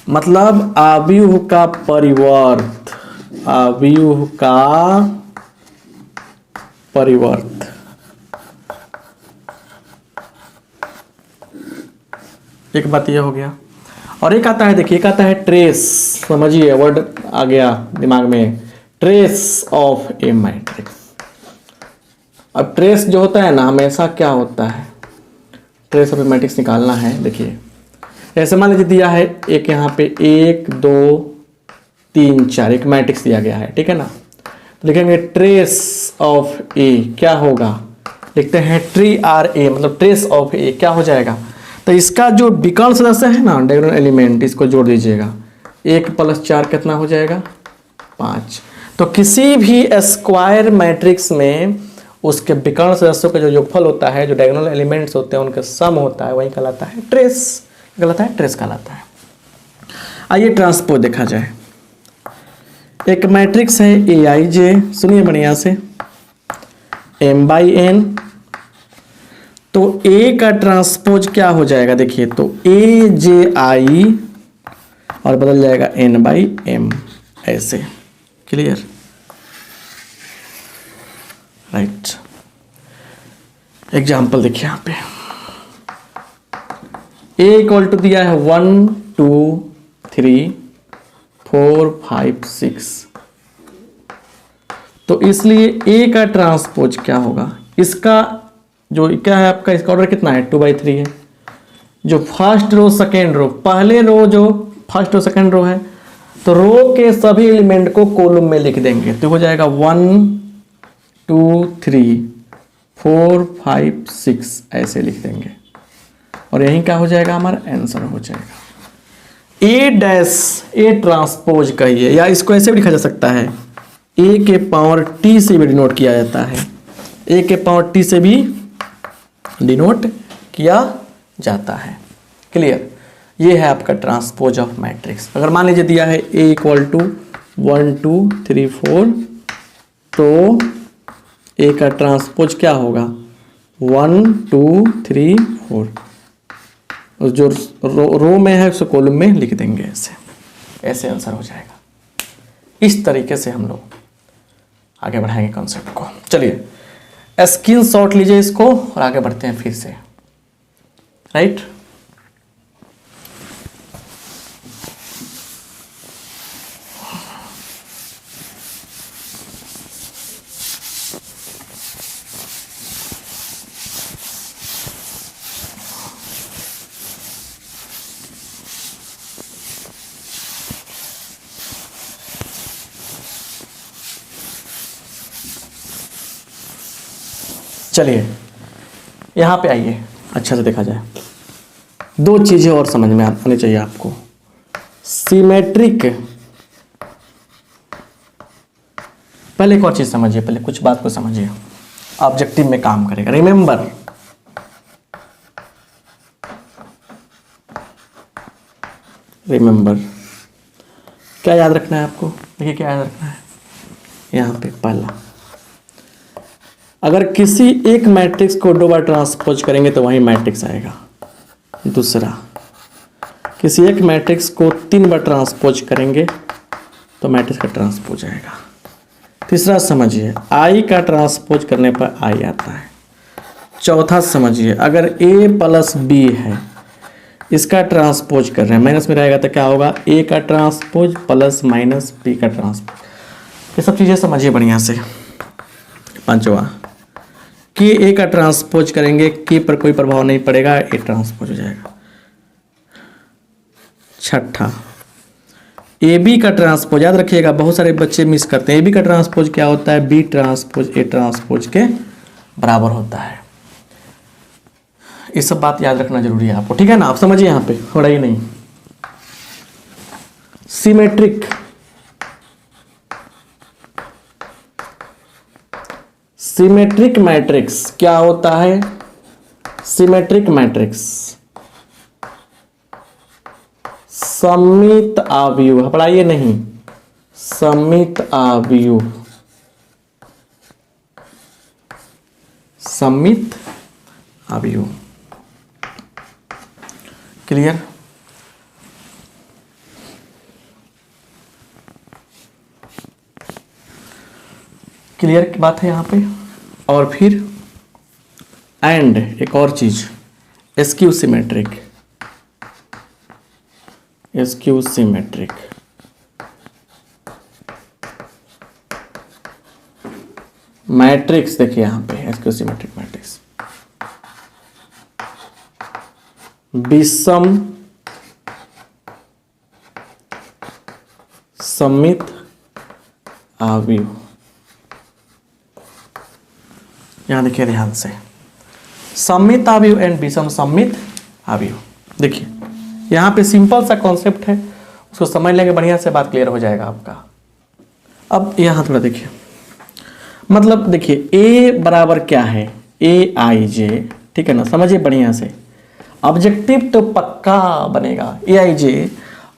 मतलब आव्यूह का परिवर्त, आव्यूह का परिवर्त। एक बात यह हो गया, और एक आता है, देखिए एक आता है ट्रेस, समझिए वर्ड आ गया दिमाग में, ट्रेस ऑफ ए मैट्रिक्स। अब ट्रेस जो होता है ना, हमेशा क्या होता है, ट्रेस ऑफ ए मैट्रिक्स निकालना है। देखिए ऐसे मान लीजिए दिया है एक यहाँ पे 1 2 3 4 एक मैट्रिक्स दिया गया है, ठीक है ना। तो लिखेंगे ट्रेस ऑफ ए, क्या होगा, लिखते हैं ट्री आर ए, मतलब ट्रेस ऑफ ए क्या हो जाएगा। तो इसका जो विकर्ण सदस्य है ना, डायगोनल एलिमेंट, इसको जोड़ दीजिएगा। 1 + 4 कितना हो जाएगा 5। तो किसी भी स्क्वायर मैट्रिक्स में उसके विकर्ण सदस्यों का जो योगफल होता है, जो डायगोनल एलिमेंट्स होते हैं उनका सम होता है, वही कहलाता है ट्रेस, कहलाता है ट्रेस कहलाता है। आइए ट्रांसपोज देखा जाए। एक मैट्रिक्स है ए आई जे, सुनिए बढ़िया से, m/n। तो ए का ट्रांसपोज क्या हो जाएगा, देखिए तो ए जे आई और बदल जाएगा n/m, ऐसे। Clear, right. एग्जाम्पल देखिए यहाँ पे ए इक्वल टू दिया है 1 2 3 4 5 6। तो इसलिए ए का ट्रांसपोज क्या होगा, इसका जो क्या है आपका, इसका ऑर्डर कितना है 2/3 है। जो फर्स्ट रो सेकेंड रो, पहले रो जो फर्स्ट रो सेकेंड रो है, तो रो के सभी एलिमेंट को कॉलम में लिख देंगे, तो हो जाएगा 1 2 3 4 5 6 ऐसे लिख देंगे, और यही क्या हो जाएगा, हमारा आंसर हो जाएगा। ए डैश ए ट्रांसपोज कहिए, या इसको ऐसे भी लिखा जा सकता है, ए के पावर टी से भी डिनोट किया जाता है, ए के पावर टी से भी डिनोट किया जाता है। क्लियर, ये है आपका ट्रांसपोज ऑफ मैट्रिक्स। अगर मान लीजिए दिया है ए इक्वल टू 1 2 3 4, तो ए का ट्रांसपोज क्या होगा 1 2 3 4, जो रो में है उसको कॉलम में लिख देंगे, ऐसे ऐसे आंसर हो जाएगा। इस तरीके से हम लोग आगे बढ़ाएंगे कॉन्सेप्ट को। चलिए स्क्रीनशॉट लीजिए इसको और आगे बढ़ते हैं फिर से। राइट, चलिए यहाँ पे आइए, अच्छा से देखा जाए। दो चीज़ें और समझ में आनी चाहिए आपको। सिमेट्रिक, पहले एक और चीज़ समझिए, पहले कुछ बात को समझिए, ऑब्जेक्टिव में काम करेगा। Remember, remember. क्या याद रखना है आपको? देखिए क्या याद रखना है यहाँ पे। पहला, अगर किसी एक मैट्रिक्स को 2 बार ट्रांसपोज करेंगे तो वही मैट्रिक्स आएगा। दूसरा, किसी एक मैट्रिक्स को 3 बार ट्रांसपोज करेंगे तो मैट्रिक्स का ट्रांसपोज आएगा। तीसरा समझिए, आई का ट्रांसपोज करने पर आई आता है। चौथा समझिए, अगर ए प्लस बी है, इसका ट्रांसपोज कर रहे हैं, माइनस में रहेगा तो क्या होगा? ए का ट्रांसपोज प्लस माइनस बी का ट्रांसपोज। ये सब चीज़ें समझिए बढ़िया से। पांचवा, कि ए का ट्रांसपोज करेंगे, के पर कोई प्रभाव नहीं पड़ेगा, ए ट्रांसपोज हो जाएगा। छठा, ए बी का ट्रांसपोज, याद रखिएगा बहुत सारे बच्चे मिस करते हैं। ए बी का ट्रांसपोज क्या होता है? बी ट्रांसपोज ए ट्रांसपोज के बराबर होता है। ये सब बात याद रखना जरूरी है आपको, ठीक है ना? आप समझिए यहाँ पे, थोड़ा ही नहीं। सिमेट्रिक, सिमेट्रिक मैट्रिक्स क्या होता है? सिमेट्रिक मैट्रिक्स सममित आव्यूह, पढ़ाइए नहीं, सममित आव्यूह, सममित आव्यूह। क्लियर? क्लियर की बात है यहाँ पे। और फिर एंड एक और चीज, askew symmetric, askew symmetric. Matrix देखिए यहाँ पे, एस्क्यू सिमेट्रिक मैट्रिक्स विषम सममित आव्यूह। यहां देखिए ध्यान से, सममित आव्यूह एंड विषम सममित आव्यूह। देखिए यहां पे सिंपल सा कॉन्सेप्ट है, उसको समझ लेंगे बढ़िया से, बात क्लियर हो जाएगा आपका। अब यहां थोड़ा देखिए, मतलब देखिए ए बराबर क्या है? ए आई जे, ठीक है ना? समझिए बढ़िया से, ऑब्जेक्टिव तो पक्का बनेगा ए आई जे।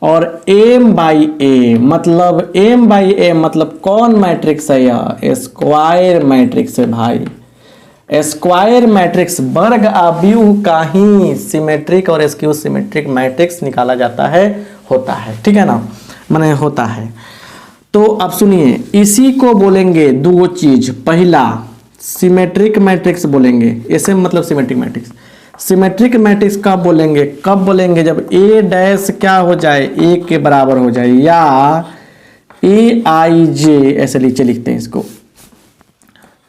और एम बाई ए मतलब, एम बाई ए मतलब कौन मैट्रिक्स है? यह स्क्वायर मैट्रिक्स है भाई। स्क्वायर मैट्रिक्स वर्ग आव्यूह का ही सिमेट्रिक और एस्क्यू सिमेट्रिक मैट्रिक्स निकाला जाता है, होता है, ठीक है ना? माने होता है। तो अब सुनिए, इसी को बोलेंगे दो चीज। पहला सिमेट्रिक मैट्रिक्स बोलेंगे, ऐसे मतलब सिमेट्रिक मैट्रिक्स। सिमेट्रिक मैट्रिक्स कब बोलेंगे? कब बोलेंगे? जब ए डैश क्या हो जाए? ए के बराबर हो जाए, या ए आई जे, ऐसे नीचे लिखते हैं इसको,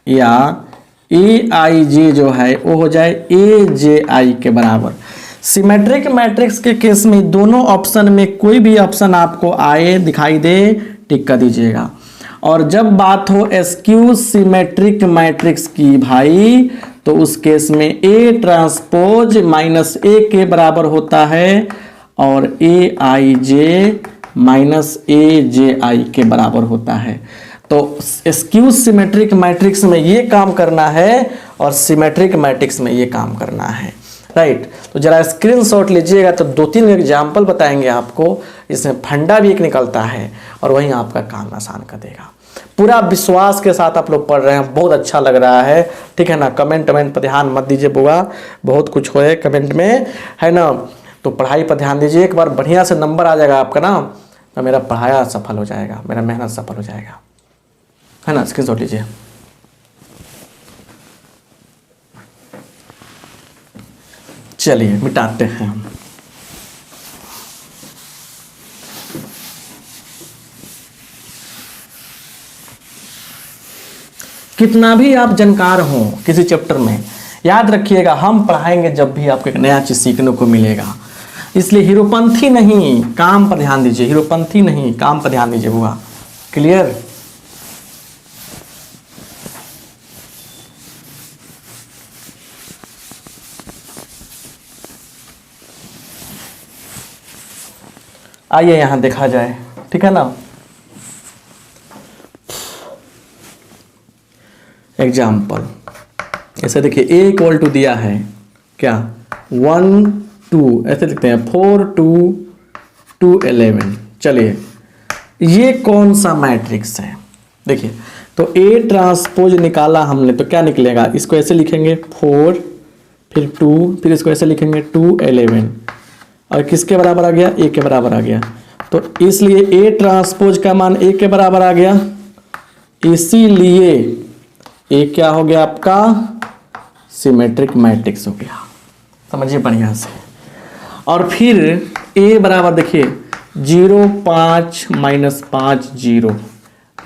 या ए आई जे जो है वो हो जाए ए जे आई के बराबर। सिमेट्रिक मैट्रिक्स के केस में दोनों ऑप्शन में कोई भी ऑप्शन आपको आए दिखाई दे, टिक कर दीजिएगा। और जब बात हो एस्क्यू सिमेट्रिक मैट्रिक्स की भाई, तो उस केस में ए ट्रांसपोज माइनस ए के बराबर होता है और ए आई जे माइनस ए जे आई के बराबर होता है। तो एस्क्यू सिमेट्रिक मैट्रिक्स में ये काम करना है और सिमेट्रिक मैट्रिक्स में ये काम करना है, राइट? तो जरा स्क्रीनशॉट लीजिएगा, तो 2-3 एग्जाम्पल बताएंगे आपको, इसमें फंडा भी एक निकलता है और वहीं आपका काम आसान कर देगा। पूरा विश्वास के साथ आप लोग पढ़ रहे हैं, बहुत अच्छा लग रहा है, ठीक है ना? कमेंट पर ध्यान मत दीजिए बुआ, बहुत कुछ होए कमेंट में, है ना? तो पढ़ाई पर ध्यान दीजिए, एक बार बढ़िया से नंबर आ जाएगा आपका ना, तो मेरा पढ़ाया सफल हो जाएगा, मेरा मेहनत सफल हो जाएगा, है ना? स्क्रीनशॉट लीजिए। चलिए मिटाते हैं हम। कितना भी आप जानकार हो किसी चैप्टर में, याद रखिएगा हम पढ़ाएंगे जब भी आपको एक नया चीज सीखने को मिलेगा। इसलिए हीरोपंथी नहीं, काम पर ध्यान दीजिए, हीरोपंथी नहीं, काम पर ध्यान दीजिए हुआ। क्लियर? आइए यहां देखा जाए, ठीक है ना? एग्जाम्पल ऐसे देखिए, ए इक्वल टू दिया है क्या? 1 2, ऐसे लिखते हैं 4 2 2 11। चलिए ये कौन सा मैट्रिक्स है? देखिए तो A ट्रांसपोज निकाला हमने तो क्या निकलेगा, इसको ऐसे लिखेंगे 4 फिर 2 फिर इसको ऐसे लिखेंगे 2 11 और किसके बराबर आ गया, A के बराबर आ गया। तो इसलिए A ट्रांसपोज का मान A के बराबर आ गया, इसीलिए A क्या हो गया आपका, सिमेट्रिक मैट्रिक्स हो गया। समझिए बढ़िया से। और फिर A बराबर देखिए 0 5 -5 0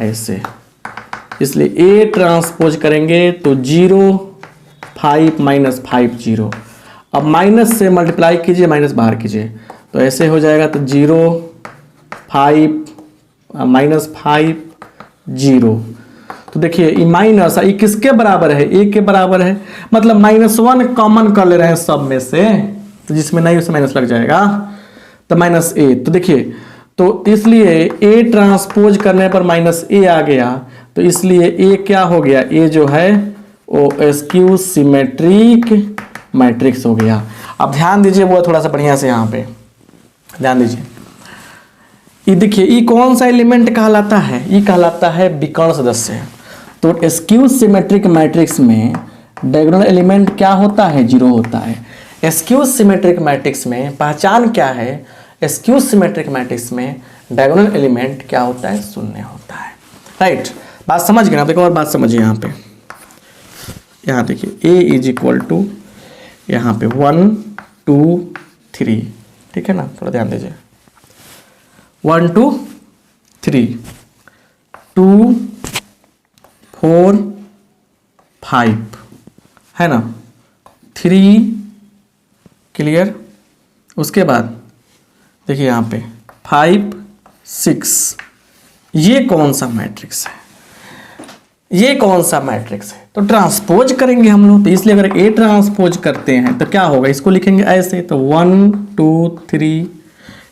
ऐसे, इसलिए A ट्रांसपोज करेंगे तो 0 5 -5 0। अब माइनस से मल्टीप्लाई कीजिए, माइनस बाहर कीजिए तो ऐसे हो जाएगा। तो 0 5 -5 0। तो देखिए ये माइनस ये किसके बराबर है, A के बराबर है, मतलब -1 कॉमन कर ले रहे हैं सब में से, तो जिसमें नहीं उसमें माइनस लग जाएगा तो -A। तो देखिए तो इसलिए A ट्रांसपोज करने पर -A आ गया, तो इसलिए A क्या हो गया, A जो है वो स्क्यू सिमेट्रिक मैट्रिक्स हो गया। अब ध्यान दीजिए वो थोड़ा सा बढ़िया से, यहाँ पे ध्यान दीजिए। ये देखिए ये कौन सा एलिमेंट कहलाता है, ये कहलाता है विकर्ण सदस्य। तो स्क्यू सिमेट्रिक मैट्रिक्स में डायगोनल एलिमेंट क्या होता है, 0 होता है। स्क्यू सिमेट्रिक मैट्रिक्स में पहचान क्या है, स्क्यू सिमेट्रिक मैट्रिक्स में डायगोनल एलिमेंट क्या होता है, 0 होता है। राइट, बात समझ गए ना? देखो और बात समझिए, यहाँ पे यहाँ देखिए A = यहाँ पे 1 2 3, ठीक है ना? थोड़ा ध्यान दीजिए 1 2 3 2 4 5 है ना, 3 क्लियर। उसके बाद देखिए यहाँ पे 5 6। ये कौन सा मैट्रिक्स है, ये कौन सा मैट्रिक्स है? तो ट्रांसपोज करेंगे हम लोग, तो इसलिए अगर A ट्रांसपोज करते हैं तो क्या होगा, इसको लिखेंगे ऐसे, तो 1 2 3,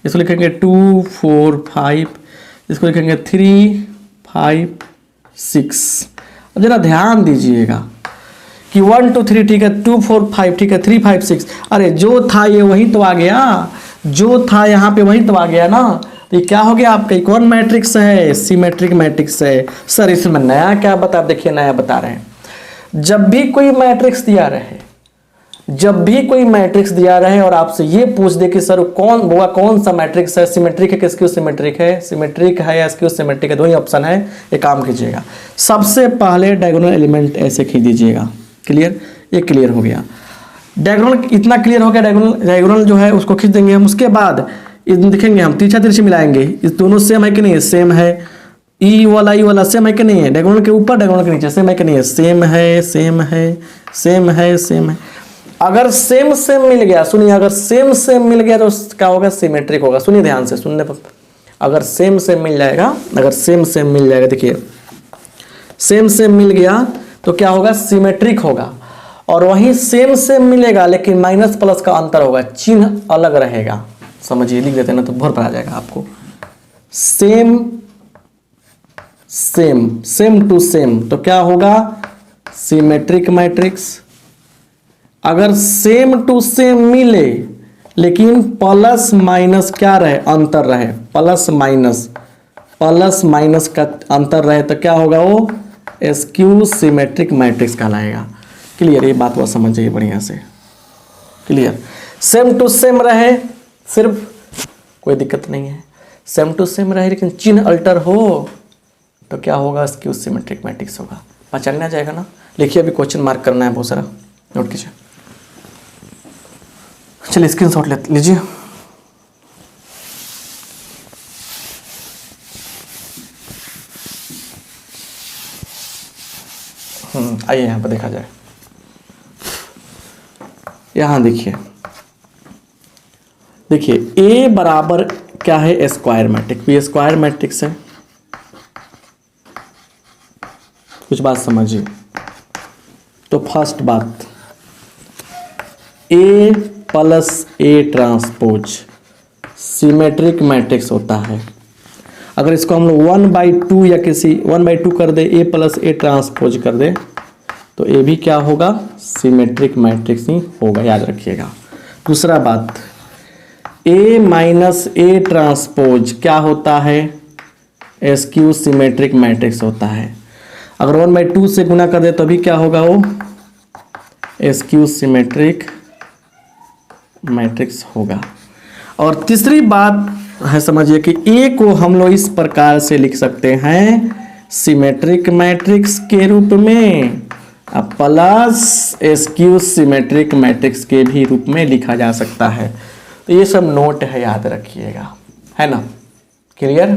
इसको लिखेंगे 2 4 5, इसको लिखेंगे 3 5 6। अब जरा ध्यान दीजिएगा कि 1 2 3 ठीक है, 2 4 5 ठीक है, 3 5 6, अरे जो था ये वही तो आ गया, जो था यहाँ पे वही तो आ गया ना। तो ये क्या हो गया आपका, कौन मैट्रिक्स है, सिमेट्रिक मैट्रिक्स है। सर इसमें नया क्या बता, देखिए नया बता रहे हैं। जब भी कोई मैट्रिक्स दिया रहे, जब भी कोई मैट्रिक्स दिया रहे और आपसे ये पूछ दे कि सर कौन सा मैट्रिक्स है, सिमेट्रिक है कि स्क्यू सिमेट्रिक है, सिमेट्रिक है या स्क्यू सिमेट्रिक है, दो ही ऑप्शन है। एक काम कीजिएगा, सबसे पहले डायगोनल एलिमेंट ऐसे खींच दीजिएगा। क्लियर, ये क्लियर हो गया। डायगोनल इतना क्लियर हो गया, डायगोनल जो है उसको खींच देंगे हम। उसके बाद देखेंगे हम तिरछा तिरछी मिलाएंगे, इस दोनों सेम है कि नहीं है, सेम है। ई वाला सेम है कि नहीं है, डायगोनल के ऊपर डायगोनल के नीचे सेम है कि नहीं है, सेम है सेम है सेम है सेम है। अगर सेम सेम मिल गया, सुनिए, अगर सेम सेम मिल गया तो क्या होगा, सिमेट्रिक होगा। सुनिए ध्यान से, सुनने पर अगर सेम सेम मिल जाएगा, अगर सेम सेम मिल जाएगा, देखिए सेम सेम मिल गया तो क्या होगा, सिमेट्रिक होगा। और वहीं सेम सेम मिलेगा लेकिन माइनस प्लस का अंतर होगा, चिन्ह अलग रहेगा। समझिए, लिख देते हैं ना तो भर पर आ जाएगा आपको। Same same same to same तो क्या होगा, सिमेट्रिक मैट्रिक्स। अगर सेम टू सेम मिले लेकिन प्लस माइनस क्या रहे, अंतर रहे, प्लस माइनस का अंतर रहे तो क्या होगा, वो स्क्यू सिमेट्रिक मैट्रिक्स कहलाएगा। क्लियर, ये बात वो समझ जाइए बढ़िया से। क्लियर, सेम टू सेम रहे सिर्फ कोई दिक्कत नहीं है, सेम टू सेम रहे लेकिन चिन्ह अल्टर हो तो क्या होगा, स्क्यू सिमेट्रिक मैट्रिक्स होगा। पहचानना जाएगा ना। लिखिए, अभी क्वेश्चन मार्क करना है बहुत सारा, नोट कीजिए। चलिए स्क्रीनशॉट ले लीजिए। आइए यहाँ पर देखा जाए। यहाँ देखिए, देखिए A बराबर क्या है, स्क्वायर मैट्रिक्स। ये स्क्वायर मैट्रिक्स है। कुछ बात समझिए। तो फर्स्ट बात, A plus A transpose symmetric matrix होता है। अगर इसको हम लोग 1/2 या किसी 1/2 कर दे, A प्लस A ट्रांसपोज कर दे तो A भी क्या होगा, सिमेट्रिक मैट्रिक्स ही होगा, याद रखिएगा। दूसरा बात, A माइनस ए ट्रांसपोज क्या होता है? स्क्यू सिमेट्रिक मैट्रिक्स होता है। अगर 1/2 से गुना कर दे तो भी क्या होगा? वो स्क्यू सिमेट्रिक मैट्रिक्स होगा। और तीसरी बात है, समझिए कि ए को हम लोग इस प्रकार से लिख सकते हैं सिमेट्रिक मैट्रिक्स के रूप में, प्लस स्क्यू सिमेट्रिक मैट्रिक्स के भी रूप में लिखा जा सकता है। तो ये सब नोट है, याद रखिएगा, है ना? क्लियर?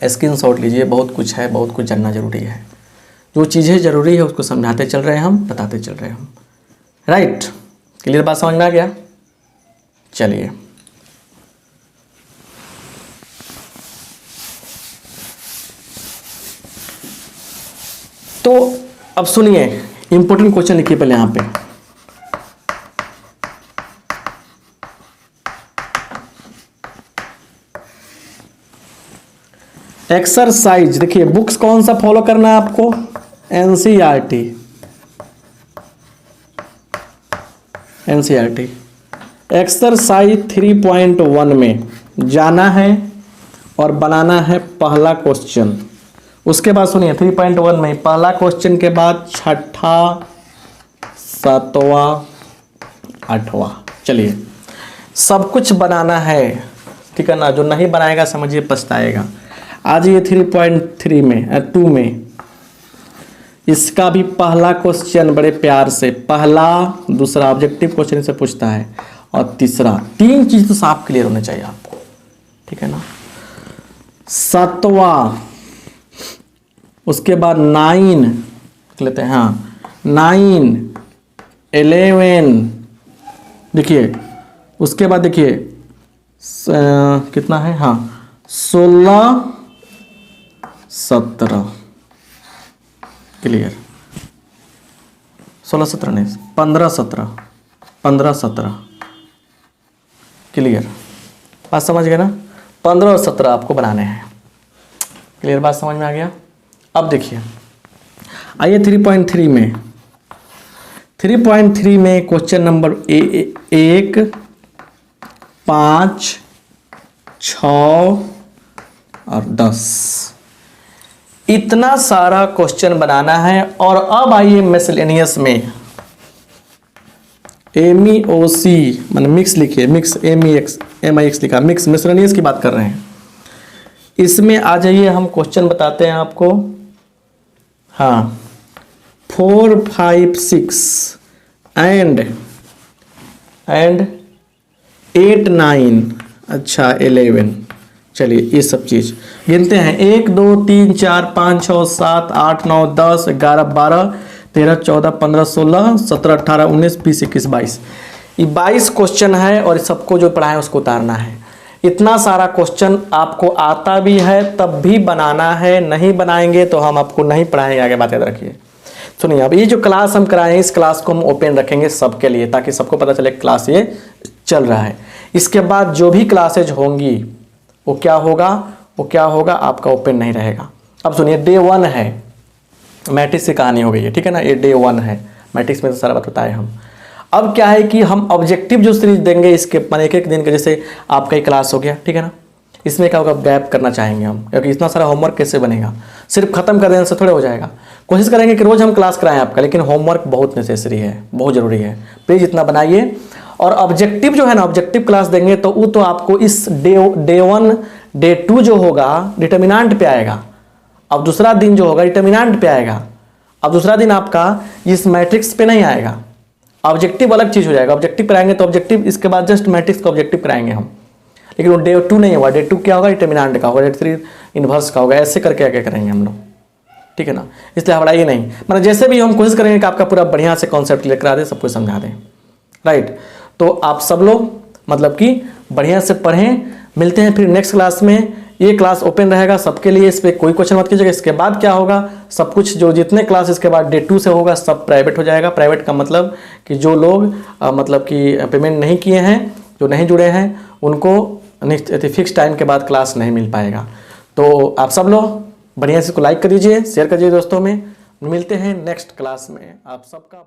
स्क्रीनशॉट लीजिए, बहुत कुछ है, बहुत कुछ जानना जरूरी है। जो चीज़ें जरूरी है उसको समझाते चल रहे हैं हम, बताते चल रहे हैं हम। राइट? क्लियर बात समझ में आ गया? चलिए, तो अब सुनिए, इंपॉर्टेंट क्वेश्चन लिखिए पहले यहां पे। एक्सरसाइज देखिए, बुक्स कौन सा फॉलो करना है आपको? एनसीईआरटी। एनसीईआरटी एक्सरसाइज 3.1 में जाना है और बनाना है पहला क्वेश्चन। उसके बाद सुनिए 3.1 में पहला क्वेश्चन के बाद छठा, सातवां, आठवां। चलिए, सब कुछ बनाना है, ठीक है ना? जो नहीं बनाएगा समझिए पछताएगा। आज ये 3.3 में 2 में इसका भी पहला क्वेश्चन बड़े प्यार से, पहला, दूसरा ऑब्जेक्टिव क्वेश्चन से पूछता है, और तीसरा। 3 चीज तो साफ क्लियर होने चाहिए आपको, ठीक है ना? सातवां, उसके बाद 9 लेते हैं, हाँ 9, 11, देखिए उसके बाद देखिए कितना है, हाँ 16, 17। क्लियर? 16, 17 नहीं, 15, 17, 15, 17। क्लियर? बात समझ गए ना? 15 और 17 आपको बनाने हैं। क्लियर? बात समझ में आ गया? अब देखिए, आइए 3.3 में। 3.3 में क्वेश्चन नंबर 1, 5, 6 और 10, इतना सारा क्वेश्चन बनाना है। और अब आइए मिसलेनियस में, MEOC मान मिक्स लिखिए, मिक्स MIX लिखा, मिक्स मिसलेनियस की बात कर रहे हैं। इसमें आ जाइए, हम क्वेश्चन बताते हैं आपको। हाँ 4, 5, 6 एंड 8, 9, अच्छा 11। चलिए ये सब चीज गिनते हैं। 1, 2, 3, 4, 5, 6, 7, 8, 9, 10, 11, 12, 13, 14, 15, 16, 17, 18, 19, 20, 21, 22। ये 22 क्वेश्चन है, और सबको जो पढ़ा है उसको उतारना है। इतना सारा क्वेश्चन आपको आता भी है तब भी बनाना है, नहीं बनाएंगे तो हम आपको नहीं पढ़ाएंगे। आगे बात याद रखिए। सुनिए, अब ये जो क्लास हम कराएं, इस क्लास को हम ओपन रखेंगे सबके लिए, ताकि सबको पता चले क्लास ये चल रहा है। इसके बाद जो भी क्लासेज होंगी वो क्या होगा, आपका ओपन नहीं रहेगा। अब सुनिए, डे 1 है, मैट्रिक्स की कहानी हो गई है, ठीक है ना? ये डे 1 है, मैट्रिक्स में तो सारा बात बताए हम। अब क्या है कि हम ऑब्जेक्टिव जो सीरीज देंगे इसके मान एक दिन के, जैसे आपका ही क्लास हो गया, ठीक है ना? इसमें क्या होगा, गैप करना चाहेंगे हम, क्योंकि इतना सारा होमवर्क कैसे बनेगा? सिर्फ खत्म कर देने से थोड़े हो जाएगा। कोशिश करेंगे कि रोज हम क्लास कराएं आपका, लेकिन होमवर्क बहुत नेसेसरी है, बहुत जरूरी है। प्लीज इतना बनाइए। और ऑब्जेक्टिव जो है ना, ऑब्जेक्टिव क्लास देंगे तो वो तो आपको इस डे 1, डे 2 जो होगा डिटर्मिनेंट पे आएगा। अब दूसरा दिन जो होगा डिटर्मिनेंट पे आएगा। अब दूसरा दिन आपका इस मैट्रिक्स पे नहीं आएगा, ऑब्जेक्टिव अलग चीज हो जाएगा। ऑब्जेक्टिव कराएंगे तो ऑब्जेक्टिव, इसके बाद जस्ट मैट्रिक्स का ऑब्जेक्टिव कराएंगे हम, लेकिन वो डे 2 नहीं होगा। डे 2 क्या होगा, डिटर्मिनेंट का होगा, डे 3 इनवर्स का होगा। ऐसे करके आगे करेंगे हम लोग, ठीक है ना? इसलिए हड़ाइए नहीं, मतलब जैसे भी हम कोशिश करेंगे कि आपका पूरा बढ़िया से कॉन्सेप्ट क्लियर करा दें, सब कुछ समझा दें। राइट? तो आप सब लोग मतलब कि बढ़िया से पढ़ें। मिलते हैं फिर नेक्स्ट क्लास में। ये क्लास ओपन रहेगा सबके लिए, इस पर कोई क्वेश्चन मत कीजिएगा। इसके बाद क्या होगा, सब कुछ जो जितने क्लास इसके बाद डे 2 से होगा सब प्राइवेट हो जाएगा। प्राइवेट का मतलब कि जो लोग मतलब कि पेमेंट नहीं किए हैं, जो नहीं जुड़े हैं, उनको फिक्स टाइम के बाद क्लास नहीं मिल पाएगा। तो आप सब लोग बढ़िया से इसको लाइक कर दीजिए, शेयर कर दीजिए दोस्तों में। मिलते हैं नेक्स्ट क्लास में। आप सबका